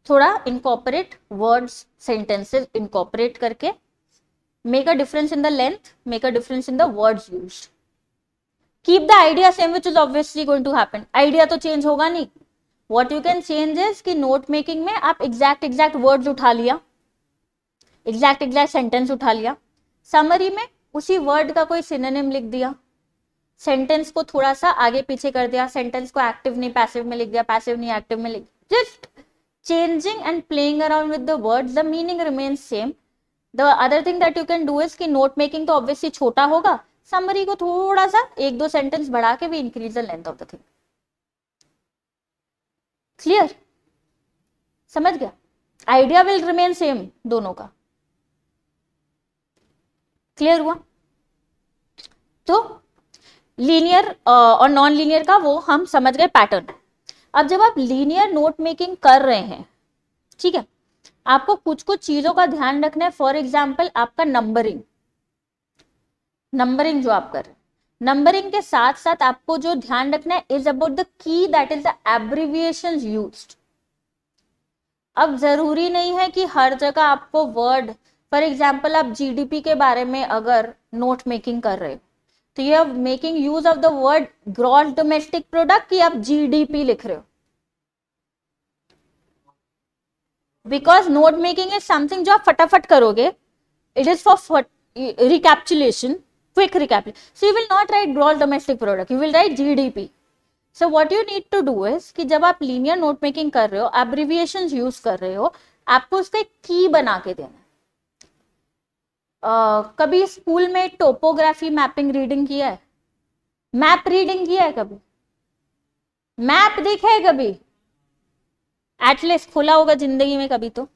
थोड़ा incorporate words, sentences incorporate करके make a difference in the length, make a difference in the words used. Keep the idea same, which is obviously going to happen. Idea तो change होगा नहीं. What you can change is कि note making में आप exact words उठा लिया, exact sentence उठा लिया, summary में उसी word का कोई synonym लिख दिया, सेंटेंस को थोड़ा सा आगे पीछे कर दिया, सेंटेंस को एक्टिव नहीं पैसिव में लिख दिया, पैसिव नहीं एक्टिव में लिख, just changing and playing around with the words, the meaning remains same. The other thing that you can do is कि नोट मेकिंग तो ऑब्वियसली छोटा होगा, समरी को थोड़ा सा 1-2 सेंटेंस बढ़ा के भी increase the length of the thing. Clear? समझ गया? आइडिया विल रिमेन सेम दोनों का। क्लियर हुआ? तो लीनियर और नॉन लीनियर का वो हम समझ गए पैटर्न। अब जब आप लीनियर नोट मेकिंग कर रहे हैं, ठीक है, आपको कुछ कुछ चीजों का ध्यान रखना है। फॉर एग्जाम्पल आपका नंबरिंग जो आप कर रहे हैं, नंबरिंग के साथ साथ आपको जो ध्यान रखना है is about the key, that is the abbreviations used. अब जरूरी नहीं है कि हर जगह आपको वर्ड, फॉर एग्जाम्पल आप जीडीपी के बारे में अगर नोट मेकिंग कर रहे हो तो you are making use of the word gross domestic product कि आप जीडीपी लिख रहे हो, because note making is something जो आप फटाफट करोगे, it is for recapitulation, quick recapitulation, so you will not write gross domestic product, you will write GDP. So what you need to do is कि जब आप लीनियर नोट मेकिंग कर रहे हो, एब्रिविएशंस यूज कर रहे हो, आपको उसका एक की बना के देना है। कभी स्कूल में टोपोग्राफी मैपिंग रीडिंग किया है? मैप रीडिंग किया है कभी? मैप देखा है कभी? एटलस खोला होगा जिंदगी में कभी तो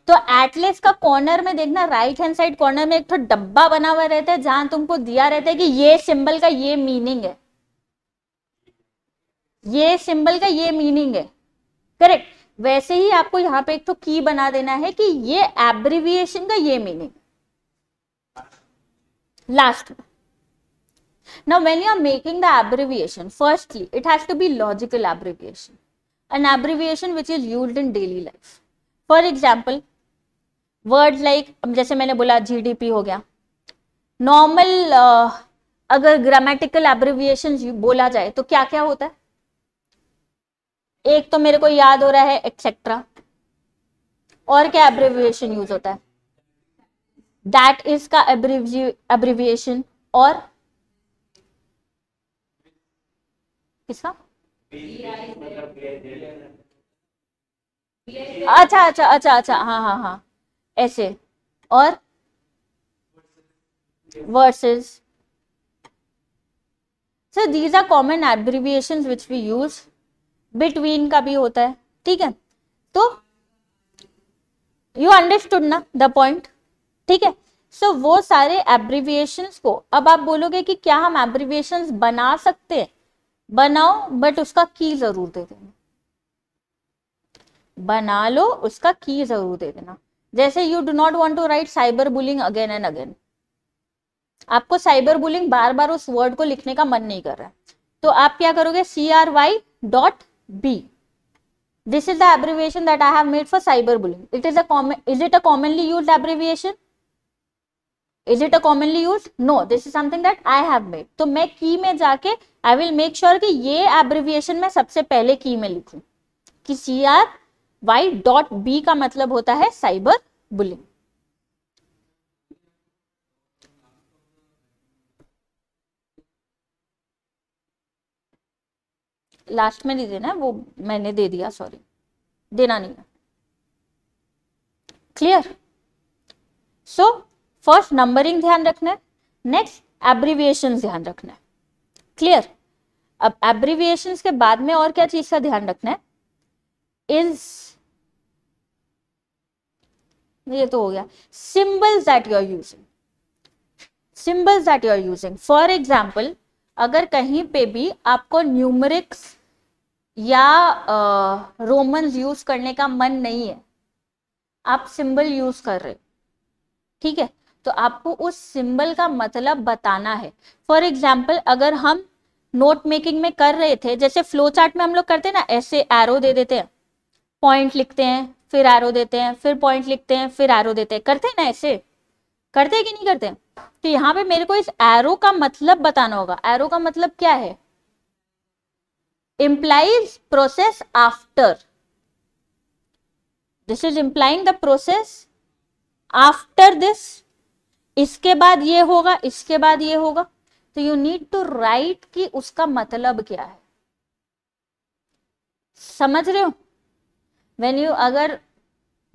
एटलस का कॉर्नर में देखना, राइट हैंड साइड कॉर्नर में एक तो डब्बा बना हुआ रहता है जहां तुमको दिया रहता है कि ये सिंबल का ये मीनिंग है, ये सिंबल का ये मीनिंग है, करेक्ट। वैसे ही आपको यहाँ पे एक तो की बना देना है कि ये एब्रिविएशन का ये meaning. Last, now when you are making the abbreviation, firstly it has to be logical abbreviation, an abbreviation which is used in daily life. For example, words like, जैसे मैंने बोला GDP हो गया, नॉर्मल अगर grammatical abbreviation बोला जाए तो क्या क्या होता है? एक तो मेरे को याद हो रहा है एक्सेट्रा, और क्या एब्रिविएशन यूज होता है? दैट इज का एब्रिविएशन, और किसका? अच्छा, हाँ, ऐसे, और versus. So these are common abbreviations which we use. Between का भी होता है, ठीक है। तो यू अंडरस्टूड ना द पॉइंट, ठीक है। सो वो सारे एब्रिविएशंस को अब आप बोलोगे कि क्या हम एब्रिविएशंस बना सकते हैं? बनाओ, बट उसका की जरूर दे देना, बना लो, उसका की जरूर दे देना। जैसे you do not want to write cyber bullying again and again, आपको साइबर बुलिंग बार बार उस वर्ड को लिखने का मन नहीं कर रहा है, तो आप क्या करोगे? CRY.B, this is the abbreviation that I have made for cyberbullying. It is a commonly used abbreviation? Is it a commonly used? No, this is something that I have made. तो मैं की में जाके I will make sure कि ये abbreviation मैं सबसे पहले की में लिखूं कि CRY.B का मतलब होता है साइबर बुलिंग। लास्ट में नहीं देना है, वो मैंने दे दिया, सॉरी, देना नहीं है। क्लियर? सो फर्स्ट नंबरिंग ध्यान रखना है, नेक्स्ट एब्रिविएशंस ध्यान रखना है। क्लियर? अब एब्रिविएशंस के बाद में और क्या चीज का ध्यान रखना है? इज, ये तो हो गया, symbols that you are using, symbols that you are using. For example, अगर कहीं पे भी आपको न्यूमरिक्स या रोमन्स यूज करने का मन नहीं है, आप सिंबल यूज कर रहे हो, ठीक है, तो आपको उस सिंबल का मतलब बताना है। फॉर एग्जाम्पल, अगर हम नोट मेकिंग में कर रहे थे, जैसे फ्लो चार्ट में हम लोग करते हैं ना, ऐसे एरो दे देते हैं, पॉइंट लिखते हैं, फिर एरो देते हैं, फिर पॉइंट लिखते हैं, फिर एरो देते हैं, करते हैं ना, ऐसे करते हैं कि नहीं करते हैं? तो यहाँ पे मेरे को इस एरो का मतलब बताना होगा। एरो का मतलब क्या है? implies process after, this is implying the process after this, इसके बाद ये होगा, इसके बाद ये होगा, तो यू नीड टू राइट कि उसका मतलब क्या है। समझ रहे हो? when you, अगर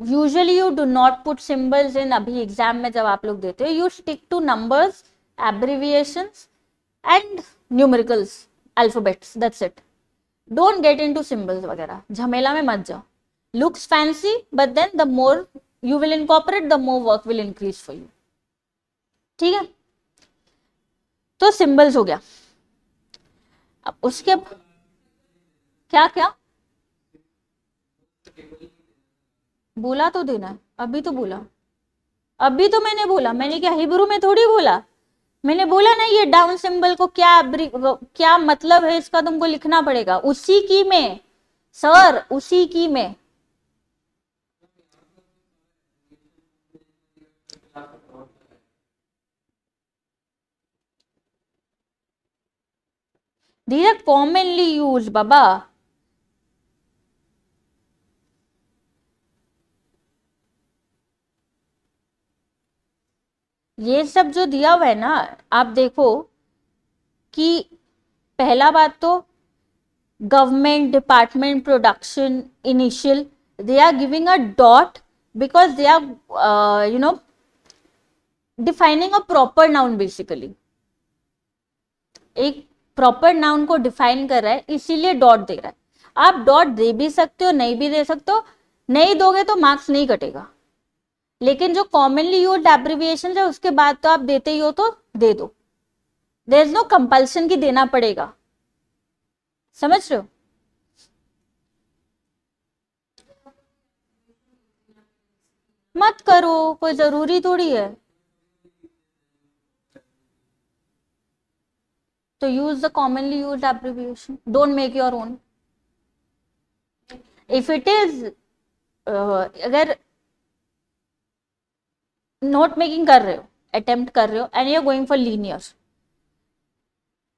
usually you do not put symbols in, अभी एग्जाम में जब आप लोग देते हो, you stick to numbers, abbreviations and numericals, alphabets, that's it. Don't get into symbols वगैरह, झमेला में मत जाओ। Looks fancy, but then the more you will incorporate, the more work will increase for you, ठीक है। तो सिंबल्स हो गया। अब उसके क्या क्या बोला तो देना है, अभी तो बोला, अभी तो मैंने बोला, मैंने क्या हिब्रू में थोड़ी बोला, मैंने बोला ना ये डाउन सिंबल को क्या मतलब है इसका तुमको लिखना पड़ेगा उसी की में, सर उसी की में। धीरे कॉमनली यूज बाबा, ये सब जो दिया हुआ है ना, आप देखो कि पहला बात तो government department production initial, they are giving a dot because they are defining a proper noun basically, एक प्रॉपर नाउन को डिफाइन कर रहा है इसीलिए डॉट दे रहा है। आप डॉट दे भी सकते हो नहीं भी दे सकते हो, नहीं दोगे तो मार्क्स नहीं कटेगा, लेकिन जो कॉमनली यूज्ड एब्रिविएशन है उसके बाद तो आप देते ही हो तो दे दो, देयर इज नो कंपल्सन की देना पड़ेगा, समझ रहे हो। मत करो, कोई जरूरी थोड़ी है, तो use the commonly used abbreviation, don't make your own. If it is अगर नोट मेकिंग कर रहे हो, अटेम्प्ट कर रहे हो and you are going for linear,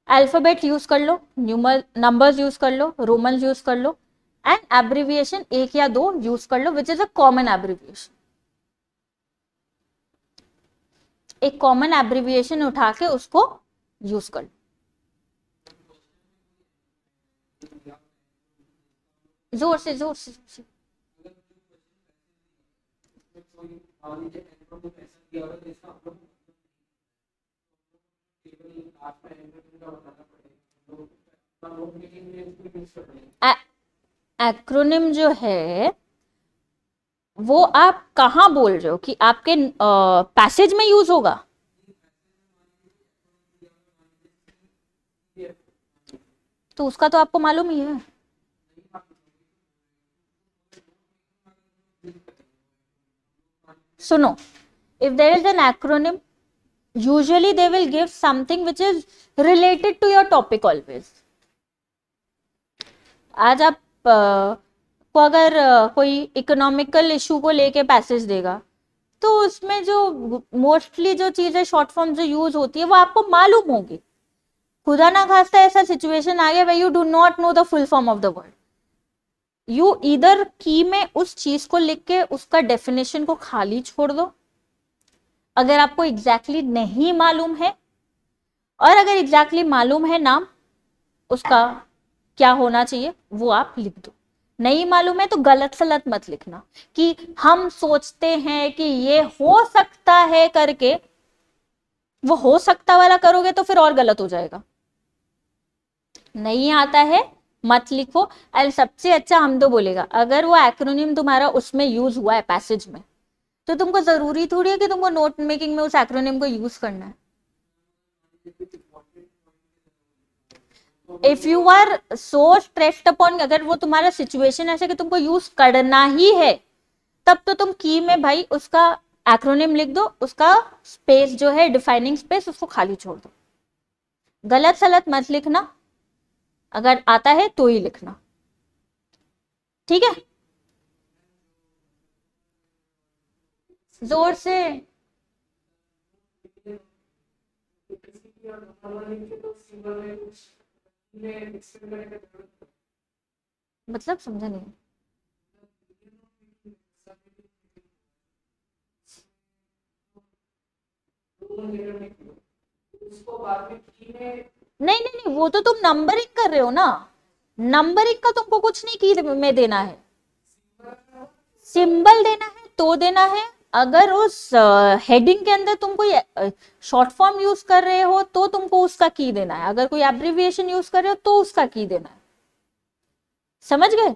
alphabet use कर लो, नंबर्स यूज कर लो, रोमन्स यूज कर लो, एंड एब्रिविएशन एक या दो यूज कर लो which is a common abbreviation. एक कॉमन एब्रिविएशन उठा के उसको यूज कर लो। जोर से जोर से जोर से। एक्रोनिम जो है वो आप कहाँ बोल रहे हो कि आपके पैसेज में यूज होगा? तो उसका तो आपको मालूम ही है। सुनो, if there is an acronym, usually they will give something which is related to your topic always. आज आप को अगर कोई इकोनॉमिकल इशू को लेके पैसेज देगा तो उसमें जो मोस्टली जो चीजें शॉर्ट फॉर्म जो यूज होती है वो आपको मालूम होगी। खुदा ना खास्ता ऐसा सिचुएशन आ गया where you do not know the full form of the word, you इधर की में उस चीज को लिख के उसका डेफिनेशन को खाली छोड़ दो अगर आपको एग्जैक्टली नहीं मालूम है, और अगर एग्जैक्टली मालूम है नाम उसका क्या होना चाहिए वो आप लिख दो। नहीं मालूम है तो गलत सलत मत लिखना कि हम सोचते हैं कि ये हो सकता है करके, वो हो सकता वाला करोगे तो फिर और गलत हो जाएगा। नहीं आता है मत लिखो। एंड सबसे अच्छा हम तो बोलेगा अगर वो एक्रोनिम तुम्हारा उसमें यूज हुआ है पैसेज में तो तुमको जरूरी थोड़ी है कि तुमको नोट मेकिंग में उस एक्रोनिम को यूज करना है। If you are so stressed upon, अगर वो तुम्हारा सिचुएशन ऐसे कि तुमको यूज करना ही है तब तो तुम की में भाई उसका एक्रोनिम लिख दो, उसका स्पेस जो है डिफाइनिंग स्पेस उसको खाली छोड़ दो। गलत सलत मत लिखना, अगर आता है तो ही लिखना, ठीक है। जोर से मतलब समझा नहीं। नहीं नहीं नहीं, वो तो तुम नंबरिंग कर रहे हो ना, नंबरिंग का तुमको कुछ नहीं की में देना है, सिंबल देना है तो देना है। अगर उस हेडिंग के अंदर तुम कोई शॉर्ट फॉर्म यूज कर रहे हो तो तुमको उसका की देना है, अगर कोई एब्रिविएशन यूज कर रहे हो तो उसका की देना है, समझ गए।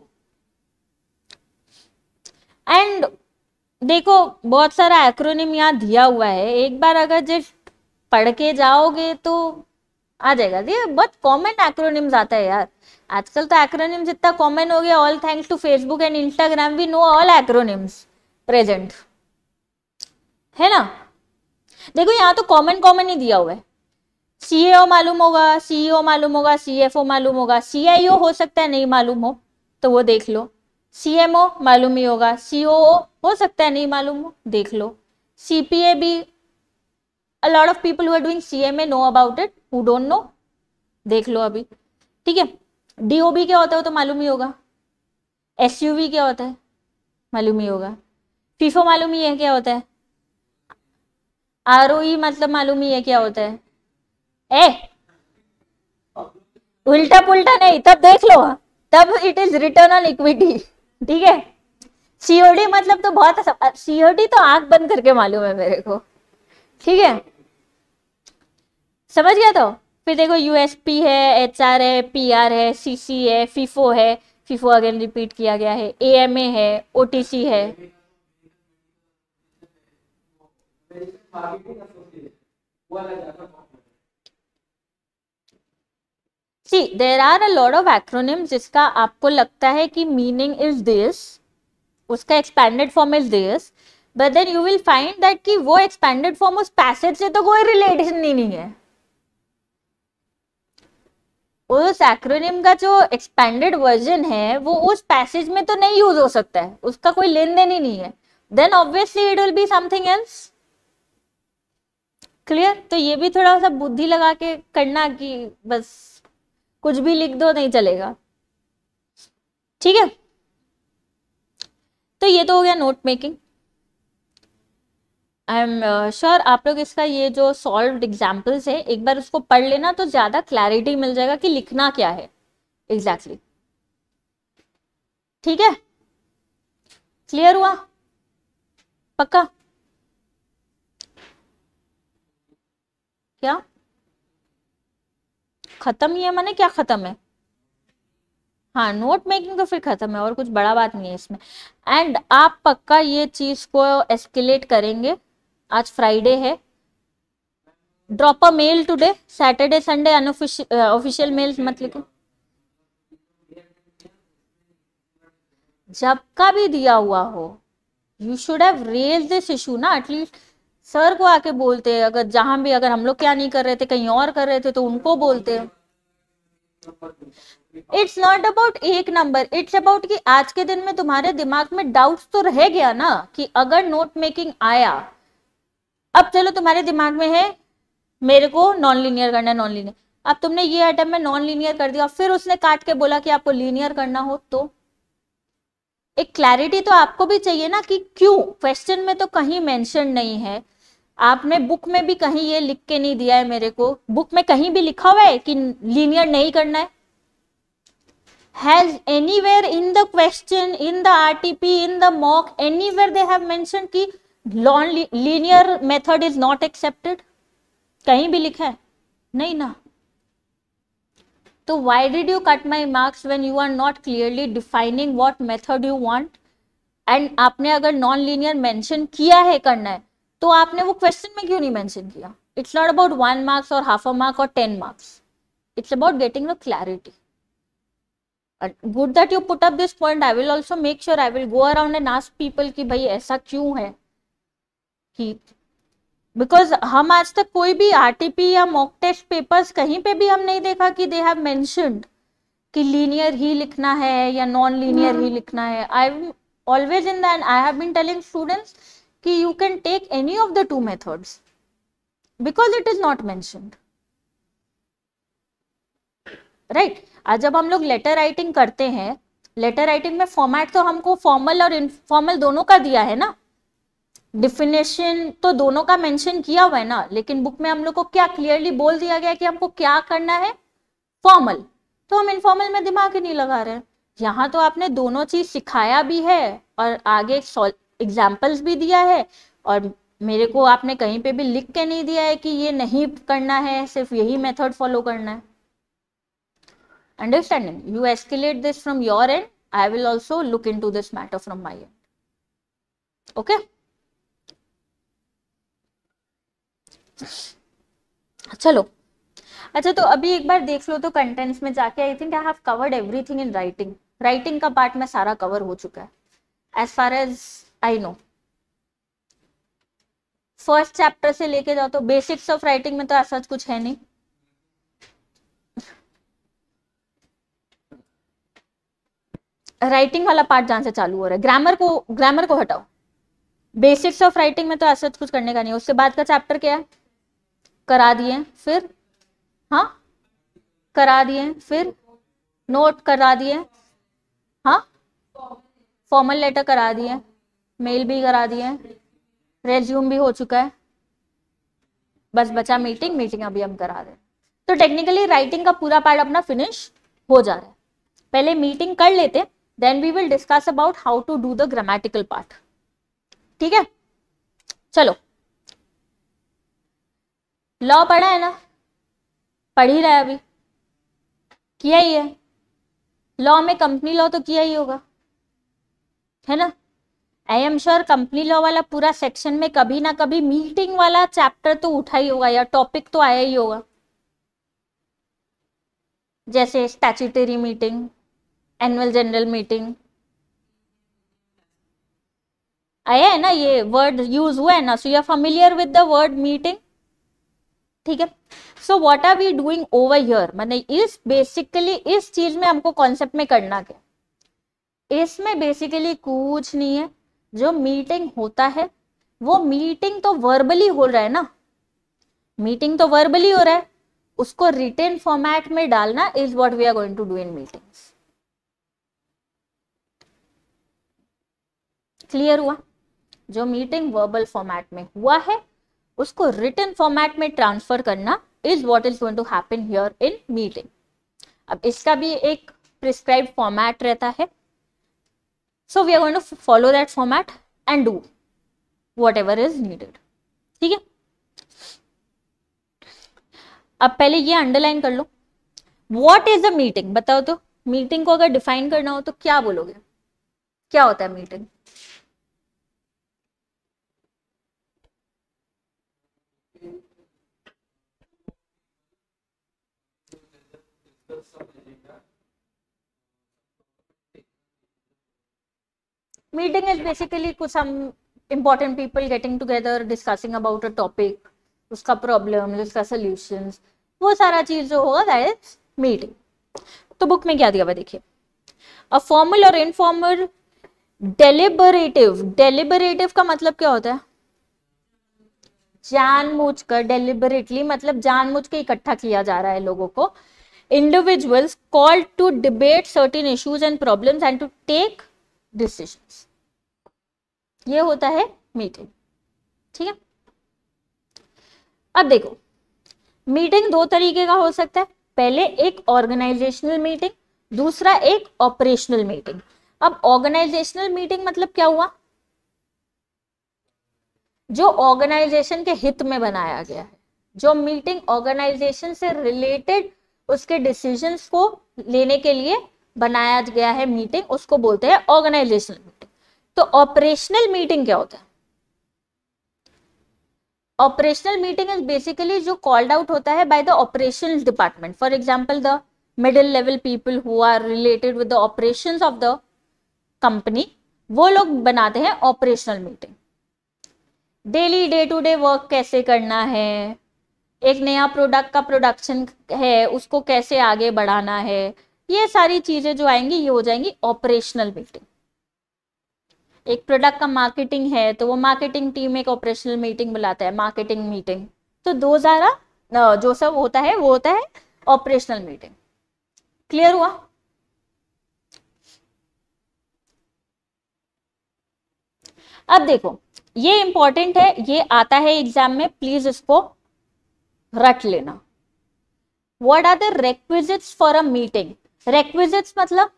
एंड देखो बहुत सारा एक्रोनिम यहाँ दिया हुआ है, एक बार अगर जस्ट पढ़ के जाओगे तो आ जाएगा। ये बहुत कॉमन एक्रोनिम्स आता है यार, आजकल तो एक्रोनिम्स इतना कॉमन हो गया, all thanks to Facebook and Instagram we know all acronyms present, है ना। देखो यहाँ तो कॉमन कॉमन ही दिया हुआ है, सीएओ मालूम होगा, सीईओ मालूम होगा, सीएफओ मालूम होगा, सीआईओ हो सकता है नहीं मालूम हो तो वो देख लो, सीएमओ मालूम ही होगा, सीओओ हो सकता है नहीं मालूम हो देख लो, सीपीए भी a lot of people who are doing CMA know about it, who don't know देख लो अभी, ठीक है। डीओबी क्या होता है वो तो मालूम ही होगा, एसयूवी क्या होता है मालूम ही होगा, फीफो मालूम ही है क्या होता है, आरओई मतलब मालूम ही है क्या होता है। ए उल्टा पुल्टा नहीं, तब देख लो, तब it is return on equity, ठीक है। सीओडी मतलब तो बहुत, सीओडी तो आंख बंद करके मालूम है मेरे को, ठीक है, समझ गया। तो फिर देखो यूएसपी है, एचआर है, पीआर है, सीसी है, फीफो है, फीफो अगेन रिपीट किया गया है, एएमए है, ओटीसी है। See there are a lot of acronyms जिसका आपको लगता है कि मीनिंग इज दिस, उसका expanded form is this, but then you will find that कि वो एक्सपैंडेड फॉर्म उस पैसेज से तो कोई रिलेशन ही नहीं है, उस एक्रोनिम का जो एक्सपैंडेड वर्जन है वो उस पैसेज में तो नहीं यूज हो सकता है, उसका कोई लेन देन ही नहीं है, then obviously it will be something else. Clear. तो ये भी थोड़ा सा बुद्धि लगा के करना कि बस कुछ भी लिख दो नहीं चलेगा, ठीक है। तो ये तो हो गया note making. I am sure आप लोग इसका ये जो सॉल्व्ड एग्जाम्पल्स है एक बार उसको पढ़ लेना तो ज्यादा क्लैरिटी मिल जाएगा कि लिखना क्या है एग्जैक्टली, ठीक है। क्लियर हुआ पक्का? क्या खत्म ही है, माने क्या खत्म है? हाँ नोट मेकिंग तो फिर खत्म है, और कुछ बड़ा बात नहीं है इसमें। एंड आप पक्का ये चीज को एस्केलेट करेंगे, आज फ्राइडे है, drop a mail today, Saturday Sunday official mails मत लिखो, जब का भी दिया हुआ हो you should have raise this issue ना, एटलीस्ट सर को आके बोलते, अगर जहां भी अगर हम लोग क्या नहीं कर रहे थे कहीं और कर रहे थे तो उनको बोलते। इट्स नॉट अबाउट एक नंबर, इट्स अबाउट कि आज के दिन में तुम्हारे दिमाग में डाउट्स तो रह गया ना कि अगर नोट मेकिंग आया, अब चलो तुम्हारे दिमाग में है मेरे को नॉन लीनियर करना है, नॉन लीनियर, अब तुमने ये आइटम में नॉन लीनियर कर दिया, फिर उसने काट के बोला कि आपको लीनियर करना हो, तो एक क्लैरिटी तो आपको भी चाहिए ना कि क्यों, क्वेश्चन में तो कहीं मेंशन नहीं है, आपने बुक में भी कहीं ये लिख के नहीं दिया है मेरे को, बुक में कहीं भी लिखा हुआ है कि लीनियर नहीं करना है? Has anywhere in the question, in the RTP, in the mock, anywhere they have mentioned कि linear method is not accepted? कहीं भी लिखा है? नहीं ना। तो why did you cut my marks when you are not clearly defining what method you want? And आपने अगर नॉन लीनियर मेंशन किया है करना है तो आपने वो क्वेश्चन में क्यों नहीं मेंशन किया? इट्स नॉट अबाउट 1 मार्क्स और हाफ अ मार्क और 10 marks, it's about getting the clarity. Good that you put up this point. I will also make sure I will go around and ask people कि भाई ऐसा क्यों है, कि because हम आज तक कोई भी आरटीपी या मॉक टेस्ट पेपर्स कहीं पे भी हम नहीं देखा कि दे हैव मेंशन्ड कि लीनियर ही लिखना है या नॉन लीनियर ही लिखना है. I am always in that I have been telling students कि you can take any of the 2 methods because it is not mentioned, right. आज जब हम लोग लेटर राइटिंग करते हैं, लेटर राइटिंग में फॉर्मेट तो हमको फॉर्मल और इनफॉर्मल दोनों का दिया है ना, डिफिनेशन तो दोनों का मेंशन किया हुआ है ना, लेकिन बुक में हम लोग को क्या क्लियरली बोल दिया गया कि हमको क्या करना है, फॉर्मल, तो हम इनफॉर्मल में दिमाग ही नहीं लगा रहे हैं. यहाँ तो आपने दोनों चीज सिखाया भी है और आगे एग्जाम्पल्स भी दिया है, और मेरे को आपने कहीं पे भी लिख के नहीं दिया है कि ये नहीं करना है, सिर्फ यही मेथड फॉलो करना है. Understanding? You escalate this from your end. I will also look into this matter from my end. Okay? चलो अच्छा तो अभी एक बार देख लो तो कंटेंट्स में जाके, I think I have covered everything in writing. Writing का पार्ट में सारा कवर हो चुका है as far as I know. First chapter से लेके जाओ तो बेसिक्स ऑफ राइटिंग में तो ऐसा कुछ है नहीं। राइटिंग वाला पार्ट जहां से चालू हो रहा है, ग्रामर को हटाओ। बेसिक्स ऑफ राइटिंग में तो ऐसा कुछ करने का नहीं है। उसके बाद का चैप्टर क्या है, करा दिए, फिर हाँ करा दिए, फिर नोट करा दिए, हाँ फॉर्मल लेटर करा दिए, मेल भी करा दिए, रेज्यूम भी हो चुका है, बस बचा मीटिंग। मीटिंग अभी हम करा रहे हैं। तो टेक्निकली राइटिंग का पूरा पार्ट अपना फिनिश हो जा रहा है। पहले मीटिंग कर लेते, then we will discuss about how to do the grammatical part. ठीक है, चलो लॉ पढ़ा है ना, पढ़ ही रहा है अभी, किया ही है। लॉ में कंपनी लॉ तो किया ही होगा, है ना। I am sure company law वाला पूरा सेक्शन में कभी ना कभी मीटिंग वाला चैप्टर तो उठा ही होगा या टॉपिक तो आया ही होगा, जैसे statutory meeting, annual general meeting, आया है ना, ये वर्ड यूज हुआ है ना। So you are familiar with the word meeting. ठीक है, so what are we doing over here, माने इस बेसिकली इस चीज में हमको कॉन्सेप्ट में करना क्या, इसमें बेसिकली कुछ नहीं है। जो मीटिंग होता है वो मीटिंग तो वर्बली हो रहा है ना, मीटिंग तो वर्बली हो रहा है, उसको रिटन फॉर्मेट में डालना is what we are going to do in meetings. Clear हुआ। जो मीटिंग वर्बल फॉर्मेट में हुआ है उसको रिटन फॉर्मेट में ट्रांसफर करना is what is going to happen here in meeting. अब इसका भी एक प्रिस्क्राइब्ड फॉर्मेट रहता है, so we are going to follow that format and do whatever is needed. ठीक है, अब पहले ये अंडरलाइन कर लो, व्हाट इज अ मीटिंग। बताओ तो, मीटिंग को अगर डिफाइन करना हो तो क्या बोलोगे, क्या होता है मीटिंग। मीटिंग इज बेसिकली कुछ सम important people getting together discussing about a topic, उसका प्रॉब्लम, उसका सोल्यूशन, वो सारा चीज जो होगा दैट इज मीटिंग। तो बुक में क्या दिया हुआ देखिए, अ फॉर्मल और इनफॉर्मल डेलिबरेटिव। डेलिबरेटिव का मतलब क्या होता है, जानबूझकर, डेलिबरेटली मतलब जानबूझ के इकट्ठा किया जा रहा है लोगों को। Individuals called to debate certain issues and problems and to take decisions, ये होता है मीटिंग। ठीक है, अब देखो मीटिंग दो तरीके का हो सकता है, पहले एक ऑर्गेनाइजेशनल मीटिंग, दूसरा एक ऑपरेशनल मीटिंग। अब ऑर्गेनाइजेशनल मीटिंग मतलब क्या हुआ, जो ऑर्गेनाइजेशन के हित में बनाया गया है, जो मीटिंग ऑर्गेनाइजेशन से रिलेटेड उसके डिसीजंस को लेने के लिए बनाया गया है मीटिंग, उसको बोलते हैं ऑर्गेनाइजेशनल मीटिंग। तो ऑपरेशनल मीटिंग क्या होता है, ऑपरेशनल मीटिंग इज बेसिकली जो कॉल्ड आउट होता है by the operations department, for example the middle level people who are related with the operations of the company, वो लोग बनाते हैं operational meeting. Daily day to day work कैसे करना है, एक नया प्रोडक्ट का प्रोडक्शन है उसको कैसे आगे बढ़ाना है, ये सारी चीजें जो आएंगी ये हो जाएंगी ऑपरेशनल मीटिंग। एक प्रोडक्ट का मार्केटिंग है तो वो मार्केटिंग टीम एक ऑपरेशनल मीटिंग बुलाता है, मार्केटिंग मीटिंग। तो दो सारा जो सब होता है वो होता है ऑपरेशनल मीटिंग। क्लियर हुआ। अब देखो ये इंपॉर्टेंट है, ये आता है एग्जाम में, प्लीज इसको रट लेना। What are the requisites for a meeting. Requisites मतलब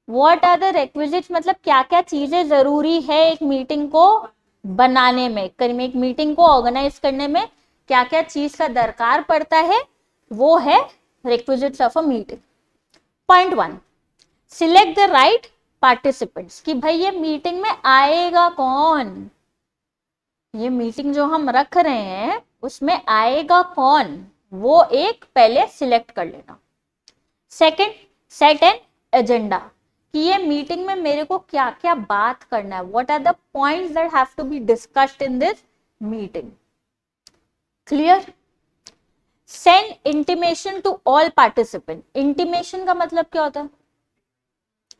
व्हाट आर द रेक्विजिट्स मतलब क्या क्या चीजें जरूरी है एक मीटिंग को बनाने में, एक मीटिंग को ऑर्गेनाइज करने में क्या क्या चीज का दरकार पड़ता है, वो है requisites of a meeting. Point 1, select the right participants, कि भाई ये मीटिंग में आएगा कौन, ये मीटिंग जो हम रख रहे हैं उसमें आएगा कौन, वो एक पहले सिलेक्ट कर लेना। सेकंड, सेट एन एजेंडा, कि ये मीटिंग में मेरे को क्या क्या बात करना है, what are the points that have to be discussed in this meeting. Clear. Send intimation to all participant. Intimation का मतलब क्या होता है,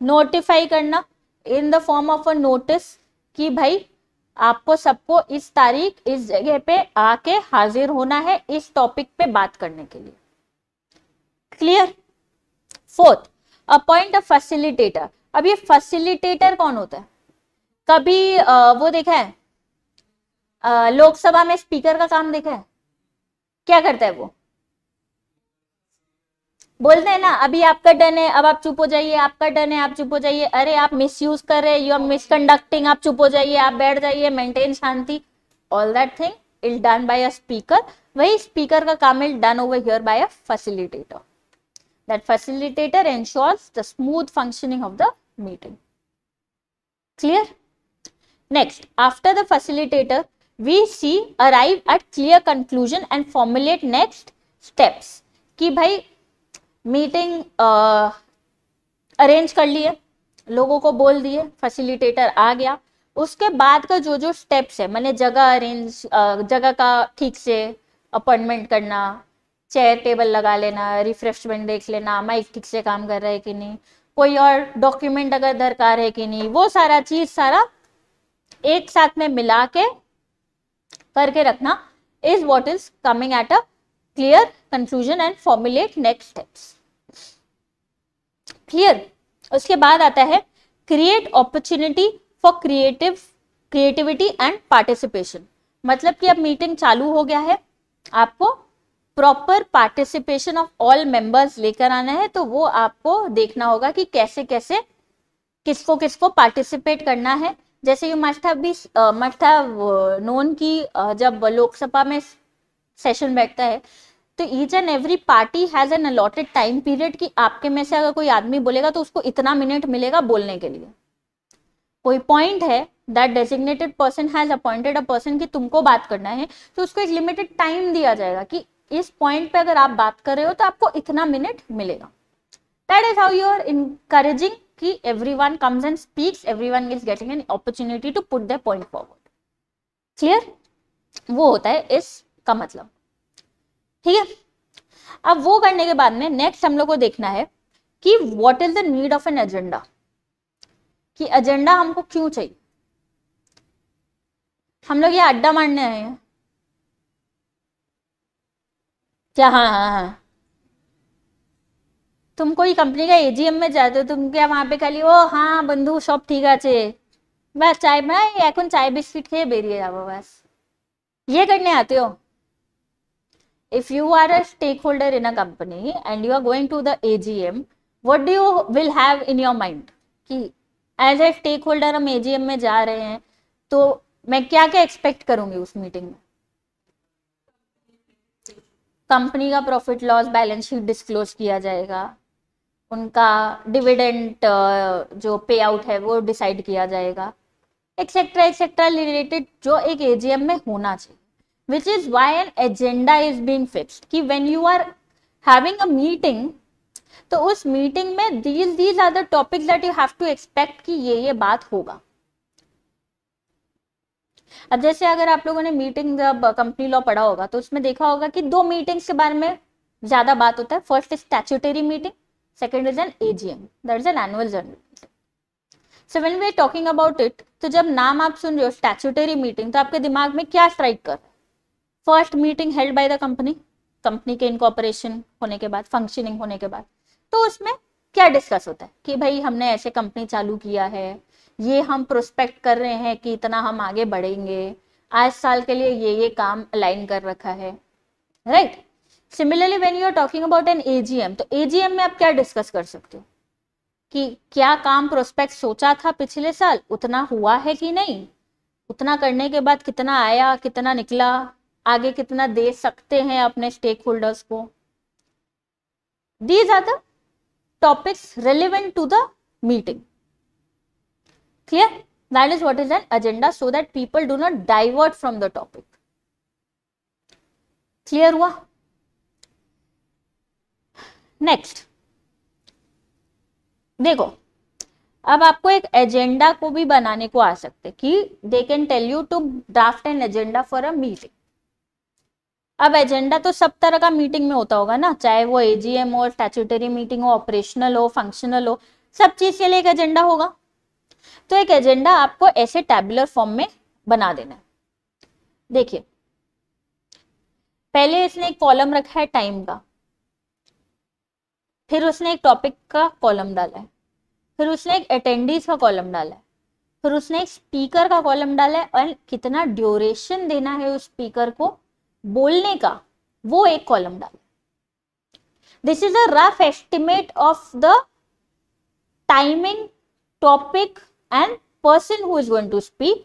नोटिफाई करना in the form of a notice, कि भाई आपको सबको इस तारीख इस जगह पे आके हाजिर होना है इस टॉपिक पे बात करने के लिए। क्लियर। Fourth, appoint a facilitator. अब ये फैसिलिटेटर कौन होता है, कभी वो देखा है लोकसभा में स्पीकर का काम देखा है, क्या करता है वो, बोलते हैं ना अभी आपका डन है, अब आप चुप हो जाइए, आपका डन है, आप चुप हो जाइए, अरे आप मिसयूज कर रहे हैं, यू आर मिसकंडक्टिंग, आप चुप हो जाइए, आप बैठ जाइए, maintain Shanti, all that thing is done by a speaker. वही स्पीकर का काम is done over here bye a facilitator. That facilitator ensures the smooth functioning of the meeting. Clear. Next, after the facilitator we see arrive at clear conclusion and formulate next steps, कि भाई meeting arrange कर लिए, लोगों को बोल दिए, facilitator आ गया, उसके बाद का जो जो स्टेप्स है, मैंने जगह अरेंज, जगह का ठीक से अपॉइंटमेंट करना, चेयर टेबल लगा लेना, रिफ्रेशमेंट देख लेना, माइक ठीक से काम कर रहा है कि नहीं, कोई और डॉक्यूमेंट अगर दरकार है कि नहीं, वो सारा चीज सारा एक साथ में मिला के करके रखना is what is coming at a clear conclusion and formulate next steps. Clear. उसके बाद आता है create opportunity for creativity and participation. मतलब कि अब मीटिंग चालू हो गया है, आपको proper participation of all members लेकर आना है, तो वो आपको देखना होगा कि कैसे कैसे किसको किसको पार्टिसिपेट करना है। जैसे यू मस्ट हैव नोन की जब लोकसभा में सेशन बैठता है तो each and every party has an allotted time period, कि आपके में से अगर कोई आदमी बोलेगा तो उसको इतना मिनट मिलेगा बोलने के लिए। कोई पॉइंट है that designated person has appointed a person कि तुमको बात करना है, तो उसको एक लिमिटेड टाइम दिया जाएगा कि इस पॉइंट पे अगर आप बात कर रहे हो तो आपको इतना मिनट मिलेगा। That is how you are encouraging कि everyone comes and speaks, everyone is getting an opportunity to put their point forward. Clear? वो होता है इसका मतलब। ठीक है। अब वो करने के बाद में नेक्स्ट हम लोग को देखना है कि what is the need of an agenda, कि एजेंडा हमको क्यों चाहिए। हम लोग ये अड्डा मारने आए हैं क्या? हाँ हाँ हाँ, तुम कोई कंपनी का एजीएम में जाते हो, तुम क्या वहां पे खाली ओ हाँ बंधु सब ठीक আছে बस चाय बनाए এখন चाय बिस्किट খেয়ে बेरिए जाओ, बस ये करने आते हो। if you are a stakeholder in a company and you are going to the AGM, what do you will have in your mind कि एज ए स्टेक होल्डर हम एजीएम में जा रहे हैं तो मैं क्या क्या एक्सपेक्ट करूंगी उस मीटिंग में। कंपनी का profit loss balance sheet disclose किया जाएगा, उनका डिविडेंड जो पे आउट है वो डिसाइड किया जाएगा, एक्सेट्रा रिलेटेड जो एक एजीएम में होना चाहिए, which is why an agenda is being fixed, कि when you are having a meeting तो उस मीटिंग में these are the topics that you have to expect कि ये बात होगा। अब जैसे अगर आप लोगों ने मीटिंग जब कंपनी लॉ पढ़ा होगा तो उसमें देखा होगा कि दो मीटिंग्स के बारे में ज्यादा बात होता है। First is statutory meeting, second is an AGM, that is an annual general meeting. So when we are talking about it, तो जब नाम आप सुन रहे हो statutory meeting तो आपके दिमाग में क्या स्ट्राइक कर रहा है? First meeting held by the company, company के इनकॉर्पोरेशन होने के बाद, फंक्शनिंग होने के बाद, तो उसमें क्या डिस्कस होता है कि भाई हमने ऐसे कंपनी चालू किया है, ये हम प्रोस्पेक्ट कर रहे हैं कि इतना हम आगे बढ़ेंगे, आज साल के लिए ये काम अलाइन कर रखा है, right. Similarly when you are talking about an AGM, तो एजीएम में आप क्या डिस्कस कर सकते हो कि क्या काम प्रोस्पेक्ट सोचा था पिछले साल उतना हुआ है कि नहीं, उतना करने के बाद कितना आया कितना निकला, आगे कितना दे सकते हैं अपने स्टेक होल्डर्स को। These are the topics relevant to the meeting. Clear. That is what is an agenda, so that people do not divert from the topic. Clear हुआ? Next, देखो, अब आपको एक एजेंडा को भी बनाने को आ सकते कि they can tell you to draft an agenda for a meeting. अब एजेंडा तो सब तरह का मीटिंग में होता होगा ना, चाहे वो एजीएम हो, स्टैट्यूटरी मीटिंग हो, ऑपरेशनल हो, फंक्शनल हो, सब चीज के लिए एक एजेंडा होगा. तो एक एजेंडा आपको ऐसे टैबुलर फॉर्म में बना देना है. देखिए, पहले इसने एक कॉलम रखा है टाइम का, फिर उसने एक टॉपिक का कॉलम डाला है, फिर उसने एक अटेंडीज का कॉलम डाला है, फिर उसने एक स्पीकर का कॉलम डाला है, और कितना ड्यूरेशन देना है उस स्पीकर को बोलने का, वो एक कॉलम डाला. This is a rough estimate of the timing, topic and person who is going to speak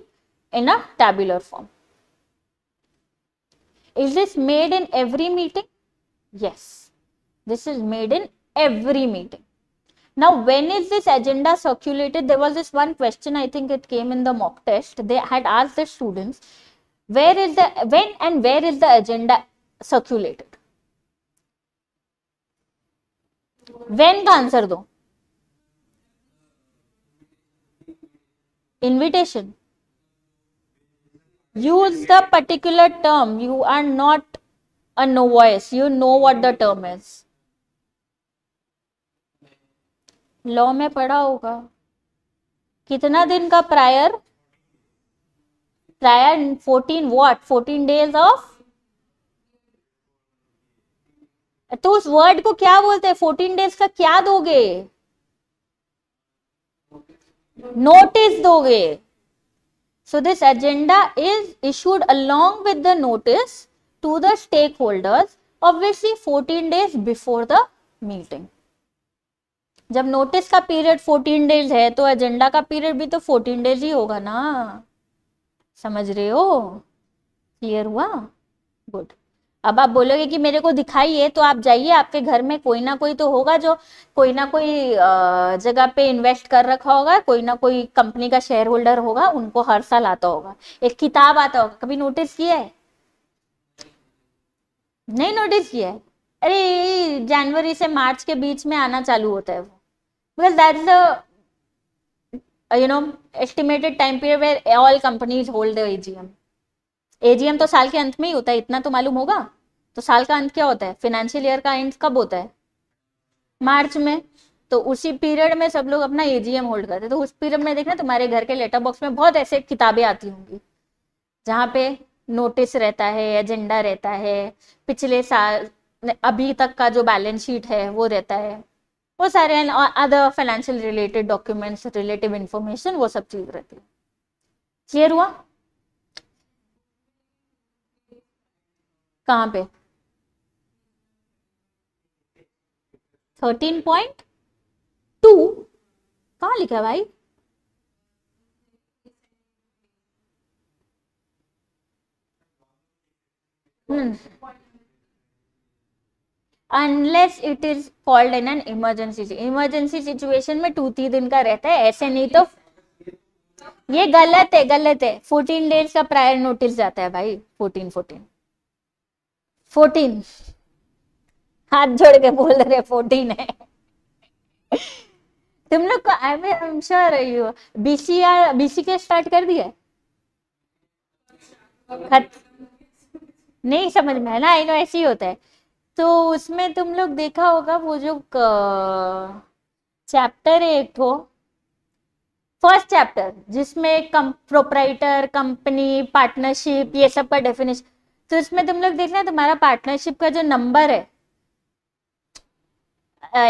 in a tabular form. Is this made in every meeting? Yes, this is made in every meeting. Now, when is this agenda circulated? There was this one question, I think it came in the mock test. They had asked the students, when and where is the agenda circulated? When का answer दो. Invitation. Use the particular term. You are not a novice. You know what the term is. Law में पढ़ा होगा. कितना दिन का prior 14 what? 14 days of. तो उस वर्ड को क्या बोलते हैं? 14 days का क्या दोगे? नोटिस दोगे. So this agenda is issued along with the notice to the stakeholders, obviously 14 days before the meeting. जब नोटिस का पीरियड 14 डेज है तो एजेंडा का पीरियड भी तो 14 डेज ही होगा ना. समझ रहे हो? क्लियर हुआ? गुड. अब आप बोलोगे कि मेरे को दिखाइए, तो आप जाइए, आपके घर में कोई ना कोई तो होगा जो कोई ना कोई जगह पे इन्वेस्ट कर रखा होगा, कोई ना कोई कंपनी का शेयर होल्डर होगा, उनको हर साल आता होगा, एक किताब आता होगा. कभी नोटिस किया है? नहीं नोटिस किया है? अरे जनवरी से मार्च के बीच में आना चालू होता है वो, because that's the estimated time period where all companies hold the AGM. AGM तो साल के अंत में ही होता है, इतना तो मालूम होगा. तो साल का अंत क्या होता है? फाइनेंशियल ईयर का एंड कब होता है? मार्च में. तो उसी पीरियड में सब लोग अपना एजीएम होल्ड करते हैं. तो उस पीरियड में देखना तुम्हारे घर के लेटर बॉक्स में बहुत ऐसे किताबें आती होंगी जहाँ पे नोटिस रहता है, एजेंडा रहता है, पिछले साल अभी तक का जो बैलेंस शीट है वो रहता है, वो सारे other financial related documents, relative information, वो सब चीज रहती है. क्लियर हुआ? कहाँ पे? 13.2 कहाँ लिखा भाई? Unless it is called in an emergency. Emergency situation में 2-3 दिन का रहता है, ऐसे नहीं तो ये गलत है, गलत है. 14 डेज का प्रायर नोटिस जाता है भाई. 14 हाथ जोड़ के बोल रहे 14 है. तुम लोग को I am sure you BC के स्टार्ट कर दिया? नहीं समझ में है ना? आई नो ऐसे ही होता है. तो उसमें तुम लोग देखा होगा वो जो चैप्टर है एक तो फर्स्ट चैप्टर जिसमें प्रोप्राइटर, कंपनी, पार्टनरशिप, ये सब का डेफिनेशन. तो इसमें तुम लोग देखना तुम्हारा पार्टनरशिप का जो नंबर है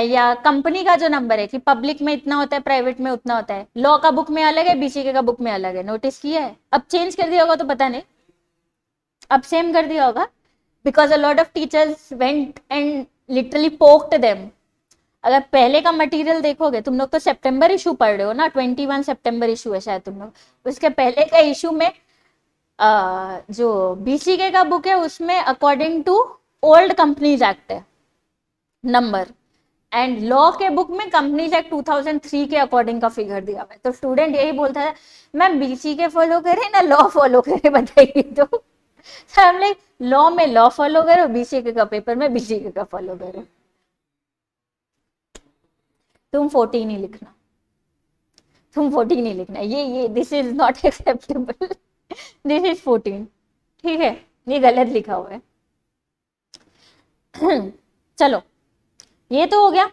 या कंपनी का जो नंबर है कि पब्लिक में इतना होता है, प्राइवेट में उतना होता है, लॉ का बुक में अलग है, बीसीके का बुक में अलग है. नोटिस किया है? अब चेंज कर दिया होगा तो पता नहीं, अब सेम कर दिया होगा. Because a lot of teachers went and literally poked them. अगर पहले का मटेरियल देखोगे, तुम लोग तो सितंबर इशू पढ़ रहे हो ना, 21 सितंबर इशू है शायद तुम लोग. उसके पहले का इशू में जो बीसीके का बुक है उसमें according to old companies act है नंबर. एंड लॉ के बुक में कंपनीज एक्ट 2003 के अकॉर्डिंग का फिगर दिया हुआ है। तो स्टूडेंट यही बोलता है मैम बीसी के फॉलो करें ना लॉ फॉलो करें, बताइए तो। हम लाइक लॉ में लॉ फॉलो करो, बीसीके का पेपर में बीसीके का फॉलो करो। तुम 14 ही लिखना, तुम 14 ही लिखना, ये this is not acceptable, this is 14, ठीक है, ये गलत लिखा हुआ है। चलो ये तो हो गया।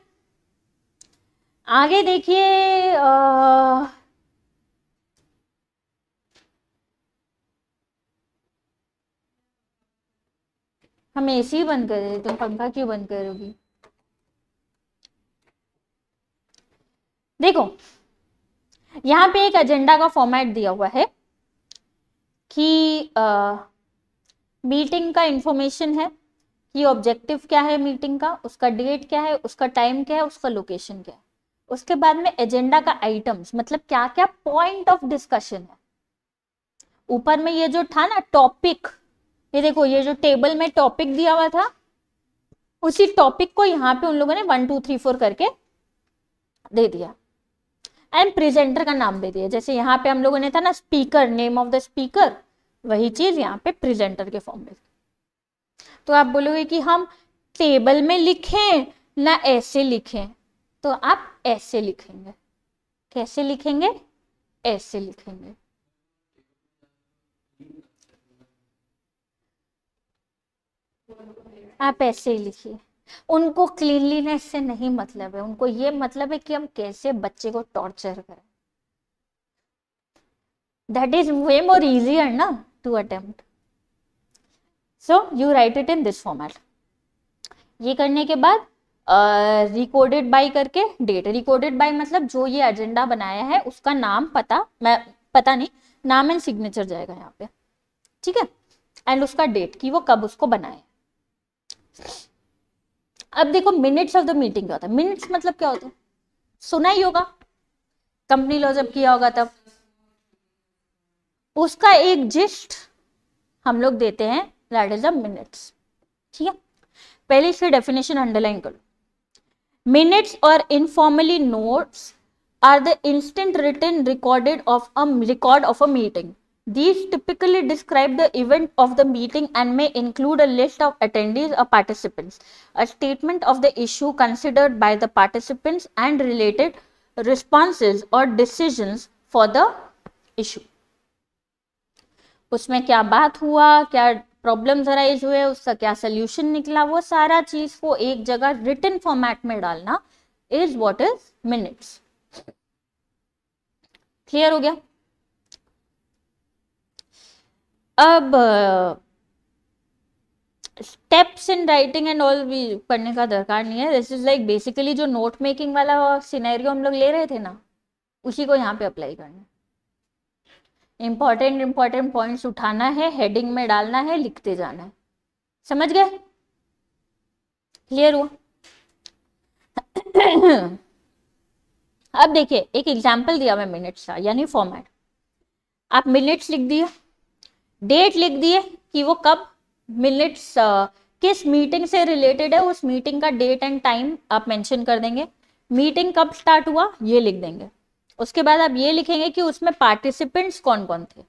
आगे देखिए हम एसी बंद कर रहे, तुम पंखा क्यों बंद करोगी? देखो यहाँ पे एक एजेंडा का फॉर्मेट दिया हुआ है कि मीटिंग का इंफॉर्मेशन है कि ऑब्जेक्टिव क्या है मीटिंग का, उसका डेट क्या है, उसका टाइम क्या है, उसका लोकेशन क्या है। उसके बाद में एजेंडा का आइटम्स, मतलब क्या क्या पॉइंट ऑफ डिस्कशन है। ऊपर में ये जो था ना टॉपिक, ये देखो ये जो टेबल में टॉपिक दिया हुआ था, उसी टॉपिक को यहाँ पे उन लोगों ने 1 2 3 4 करके दे दिया एंड प्रेजेंटर का नाम दे दिया। जैसे यहाँ पे हम लोगों ने था ना speaker, name of the speaker, वही चीज यहाँ पे प्रेजेंटर के फॉर्म में। तो आप बोलोगे कि हम टेबल में लिखें ना ऐसे लिखें, तो आप ऐसे लिखेंगे। कैसे लिखेंगे? ऐसे लिखेंगे। आप ऐसे ही लिखिए। उनको क्लीनलीनेस से नहीं मतलब है, उनको ये मतलब है कि हम कैसे बच्चे को टॉर्चर करें। That is way more easier ना to attempt. So you write it in this format. ये करने के बाद रिकॉर्डेड बाय करके डेट, रिकॉर्डेड बाय मतलब जो ये एजेंडा बनाया है उसका नाम, पता, मैं पता नहीं, नाम एंड सिग्नेचर जाएगा यहाँ पे, ठीक है, एंड उसका डेट कि वो कब उसको बनाए। अब देखो मिनट्स ऑफ द मीटिंग क्या होता है। मिनट्स मतलब क्या होता है? सुना ही होगा, कंपनी लॉ जब किया होगा तब उसका एक जिस्ट हम लोग देते हैं, दैट इज द मिनट्स, ठीक है। पहले इसकी डेफिनेशन अंडरलाइन करो। मिनट्स और informally notes are the instant written record of a meeting. These typically describe the event of the meeting and may include a list of attendees or participants, a statement of the issue considered by the participants and related responses or decisions for the issue. उसमें क्या बात हुआ, क्या problems arise हुए, उसका क्या solution निकला, वो सारा चीज को एक जगह रिटन फॉर्मेट में डालना is what is minutes. Clear हो गया? अब steps in writing and all भी पढ़ने का दरकार नहीं है। दिस इज लाइक बेसिकली जो नोट मेकिंग वाला सिनेरियो हम लोग ले रहे थे ना, उसी को यहाँ पे अप्लाई करना है। इंपॉर्टेंट पॉइंट्स उठाना है, हेडिंग में डालना है, लिखते जाना है। समझ गए? क्लियर हुआ? अब देखिए एक एग्जाम्पल दिया मैं मिनट्स का, यानी फॉर्मेट। आप मिनट्स लिख दिए, डेट लिख दिए कि वो कब, मिनट्स किस मीटिंग से रिलेटेड है, उस मीटिंग का डेट एंड टाइम आप मेंशन कर देंगे। मीटिंग कब स्टार्ट हुआ ये लिख देंगे। उसके बाद आप ये लिखेंगे कि उसमें पार्टिसिपेंट्स कौन कौन थे।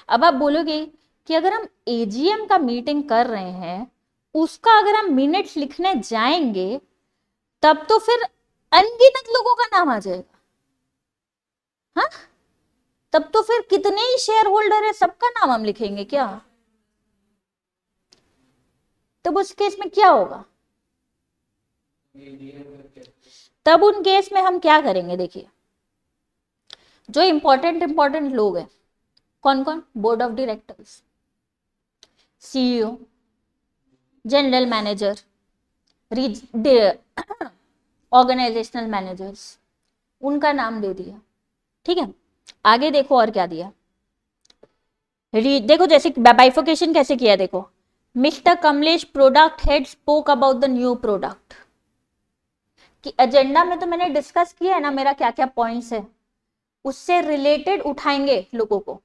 अब आप बोलोगे कि अगर हम एजीएम का मीटिंग कर रहे हैं, उसका अगर हम मिनट्स लिखने जाएंगे तब तो फिर अनगिनत लोगों का नाम आ जाएगा। हाँ, तब तो फिर कितने ही शेयर होल्डर है सबका नाम हम लिखेंगे क्या? तब उस केस में क्या होगा? तब उन केस में हम क्या करेंगे? देखिए जो इंपॉर्टेंट लोग हैं, कौन कौन? Board of directors, CEO, general manager, organisational managers, उनका नाम दे दिया, ठीक है। आगे देखो और क्या दिया। देखो जैसे बाइफिकेशन कैसे किया, देखो mister Kamlesh product head spoke about the new product, कि एजेंडा में तो मैंने डिस्कस किया है ना मेरा क्या क्या पॉइंट्स है, उससे रिलेटेड उठाएंगे लोगों को,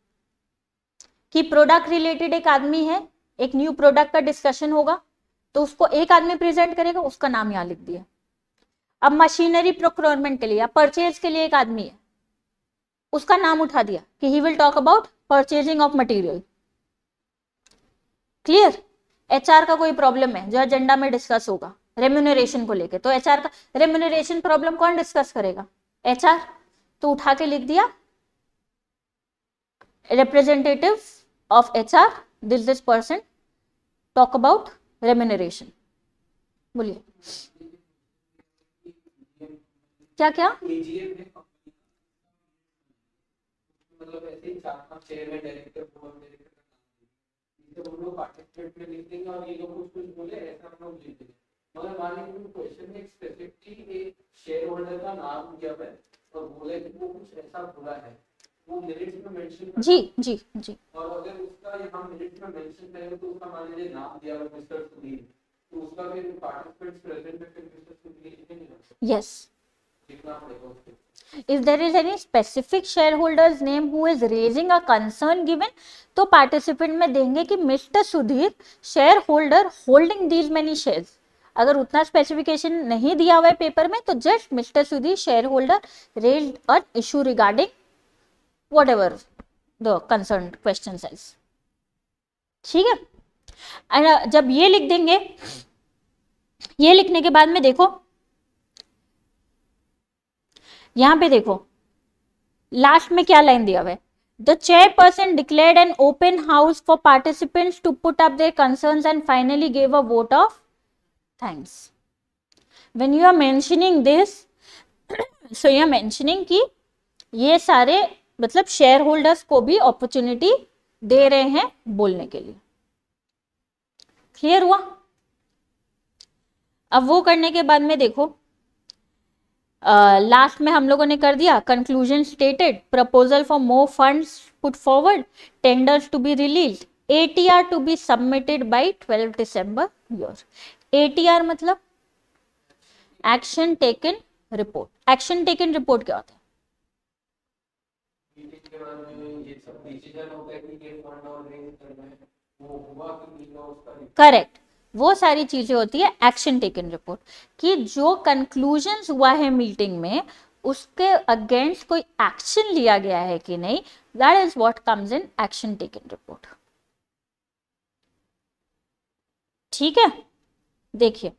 कि प्रोडक्ट रिलेटेड एक आदमी है, एक न्यू प्रोडक्ट का डिस्कशन होगा तो उसको एक आदमी प्रेजेंट करेगा, उसका नाम यहाँ लिख दिया। अब मशीनरी प्रोक्योरमेंट के लिए या परचेज के लिए एक आदमी है, उसका नाम उठा दिया कि he will talk about purchasing of material. Clear? HR का कोई प्रॉब्लम है जो एजेंडा में डिस्कस होगा रेम्यूनरेशन को लेके, तो एचआर का रेम्यूनरेशन प्रॉब्लम कौन डिस्कस करेगा? एचआर। तो उठा के लिख दिया representative of HR this person talk about remuneration. बोलिए क्या क्या? मतलब ऐसे ही 4-5 चेयरमैन डायरेक्टर बोर्ड डायरेक्टर हम लोग पार्टिसिपेट में लिख देंगे और ये लोग कुछ बोले ऐसा हम लोग लिख देंगे, मगर मान लीजिए क्वेश्चन में स्पेसिफिकली एक शेयर होल्डर का नाम दिया है और बोले कि वो कुछ ऐसा बोला है, वो मिनट्स में मेंशन जी जी जी, और अगर उसका यहाँ मिनट्स में मेंशन करेंगे तो उसका मान लीजिए नाम दिया है मिस्टर सुधीर, तो उसका भी पार्टिसिपेंट्स प्रेजेंट में फिर मिस्टर सुधीर लिखेंगे। यस, लिखना पड़ेगा उसको। If there is any specific shareholder's name who is raising a concern given, तो participant में देंगे कि Mr. Sudhir shareholder holding these many shares। अगर उतना स्पेसिफिकेशन नहीं दिया हुआ है पेपर में तो just mister Sudhir shareholder raised an issue regarding whatever the concerned question says। ठीक है, जब ये लिख देंगे, ये लिखने के बाद में देखो यहां पे देखो लास्ट में क्या लाइन दिया हुआ है, the chairperson declared an open house for participants to put up their concerns and finally gave a vote of thanks. When you are mentioning this, so you are mentioning कि ये सारे मतलब share holders को भी opportunity दे रहे हैं बोलने के लिए। क्लियर हुआ? अब वो करने के बाद में देखो लास्ट में हम लोगों ने कर दिया conclusion stated, proposal for more funds put forward, tenders to be release, ATR to be submitted by 12 December your. ATR मतलब action taken report. Action taken report क्या होता है? करेक्ट, वो सारी चीजें होती है एक्शन टेकन रिपोर्ट, कि जो कंक्लूजन्स हुआ है मीटिंग में उसके अगेंस्ट कोई एक्शन लिया गया है कि नहीं, that is what comes in action taken report. ठीक है, देखिए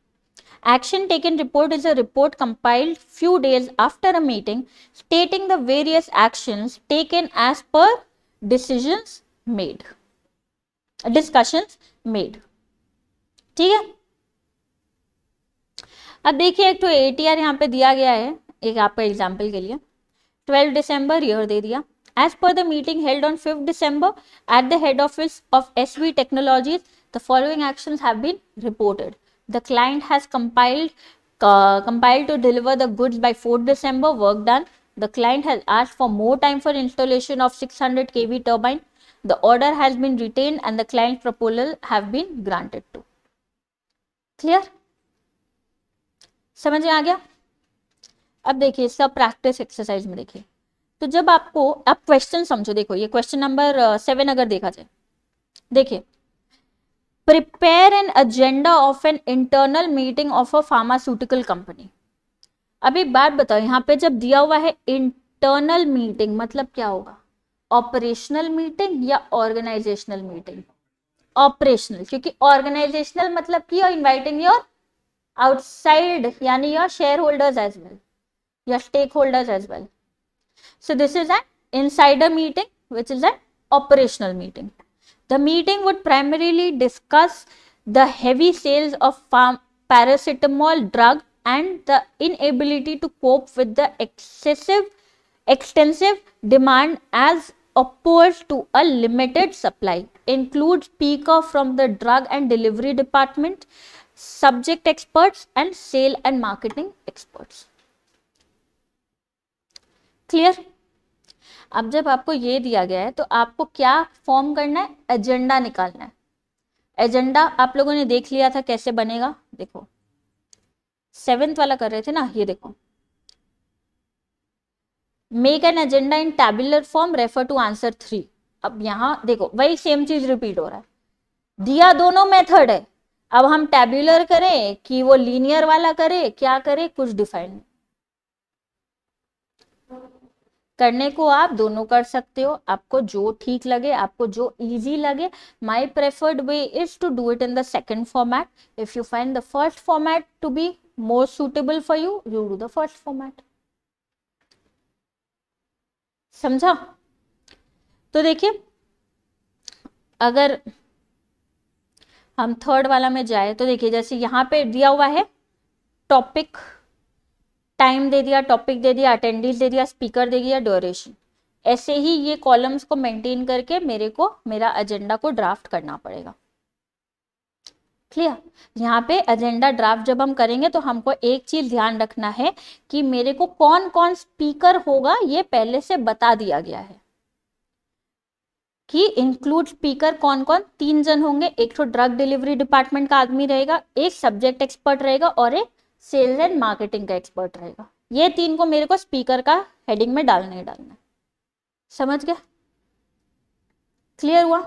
action taken report is a report compiled few days after a meeting stating the various actions taken as per decisions made, discussions made. ठीक है, अब देखिए एक तो ATR यहाँ पे दिया गया है एक आपका एग्जाम्पल के लिए, 12 दिसंबर ईयर दे दिया। As per the meeting held on 5 December at the head office of SV technologies the following actions have been reported. The client has compiled to deliver the goods by 4 December, work done. The client has asked for more time for installation of 600 kV turbine. The order has been retained and the client proposal have been granted to। Clear? समझ में आ गया? अब देखिए सब practice exercise में देखिए, तो जब आपको अब क्वेश्चन समझो, देखो ये क्वेश्चन नंबर 7 अगर देखा जाए, देखिए prepare an agenda of an internal meeting of a pharmaceutical company. अब एक बात बताओ, यहाँ पे जब दिया हुआ है इंटरनल मीटिंग मतलब क्या होगा? ऑपरेशनल मीटिंग या ऑर्गेनाइजेशनल मीटिंग? ऑपरेशनल, क्योंकि ऑर्गेनाइजेशनल मतलब कि you are inviting your outside यानी your share holders as well, your stake holders as well. So this is an insider meeting which is an operational meeting. The meeting would primarily discuss the heavy sales of paracetamol drug and the inability to cope with the extensive demand as opposed to a limited supply. Includes speaker from the drug and delivery department, subject experts and sale and marketing experts. Clear? अब जब आपको ये दिया गया है तो आपको क्या फॉर्म करना है? एजेंडा निकालना है। एजेंडा आप लोगों ने देख लिया था कैसे बनेगा, देखो 7th वाला कर रहे थे ना, ये देखो make an agenda in tabular form, refer to answer 3। अब यहाँ देखो वही सेम चीज रिपीट हो रहा है, दिया दोनों मेथड है, अब हम टैब्यूलर करें कि वो लीनियर वाला करे, क्या करे, कुछ डिफाइन नहीं। करने को आप दोनों कर सकते हो, आपको जो ठीक लगे, आपको जो इजी लगे। My preferred way is to do it in the second format. If you find the first format to be more suitable for you, you do the first format. समझा? तो देखिए, अगर हम थर्ड वाला में जाए तो देखिए, जैसे यहाँ पे दिया हुआ है टॉपिक, टाइम दे दिया, टॉपिक दे दिया, अटेंडेंस दे दिया, स्पीकर दे दिया, ड्यूरेशन. ऐसे ही ये कॉलम्स को मेंटेन करके मेरे को मेरा एजेंडा को ड्राफ्ट करना पड़ेगा. क्लियर? यहाँ पे एजेंडा ड्राफ्ट जब हम करेंगे तो हमको एक चीज ध्यान रखना है कि मेरे को कौन कौन स्पीकर होगा ये पहले से बता दिया गया है कि इंक्लूड स्पीकर कौन कौन. 3 जन होंगे, एक तो ड्रग डिलीवरी डिपार्टमेंट का आदमी रहेगा, एक सब्जेक्ट एक्सपर्ट रहेगा और एक सेल्स एंड मार्केटिंग का एक्सपर्ट रहेगा. ये 3 को मेरे को स्पीकर का हेडिंग में डालना ही डालना है. समझ गया? क्लियर हुआ?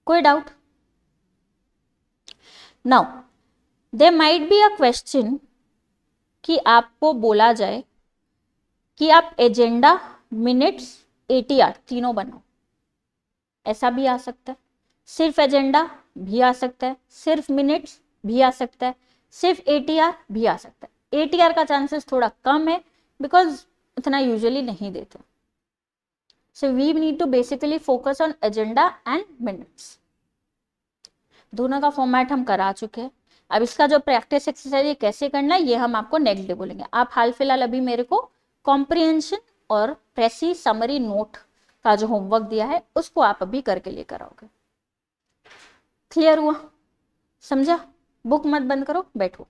कोई doubt? Now there might be a question कि आपको बोला जाए कि आप एजेंडा, मिनट्स, एटीआर तीनों बनाओ. ऐसा भी आ सकता है. सिर्फ एजेंडा भी आ सकता है, सिर्फ मिनट्स भी आ सकता है, सिर्फ एटीआर भी आ सकता है. एटीआर का चांसेस थोड़ा कम है बिकॉज इतना यूजुअली नहीं देते. So we need to basically focus on agenda and minutes. दोनों का फॉर्मेट हम करा चुके हैं. अब इसका जो प्रैक्टिस एक्सरसाइज है कैसे करना है ये हम आपको नेक्स्ट डे बोलेंगे. आप हाल फिलहाल अभी मेरे को कॉम्प्रिहेंशन और प्रेसी समरी नोट का जो होमवर्क दिया है उसको आप अभी करके लेकर आओगे. क्लियर हुआ? समझा? बुक मत बंद करो, बैठो.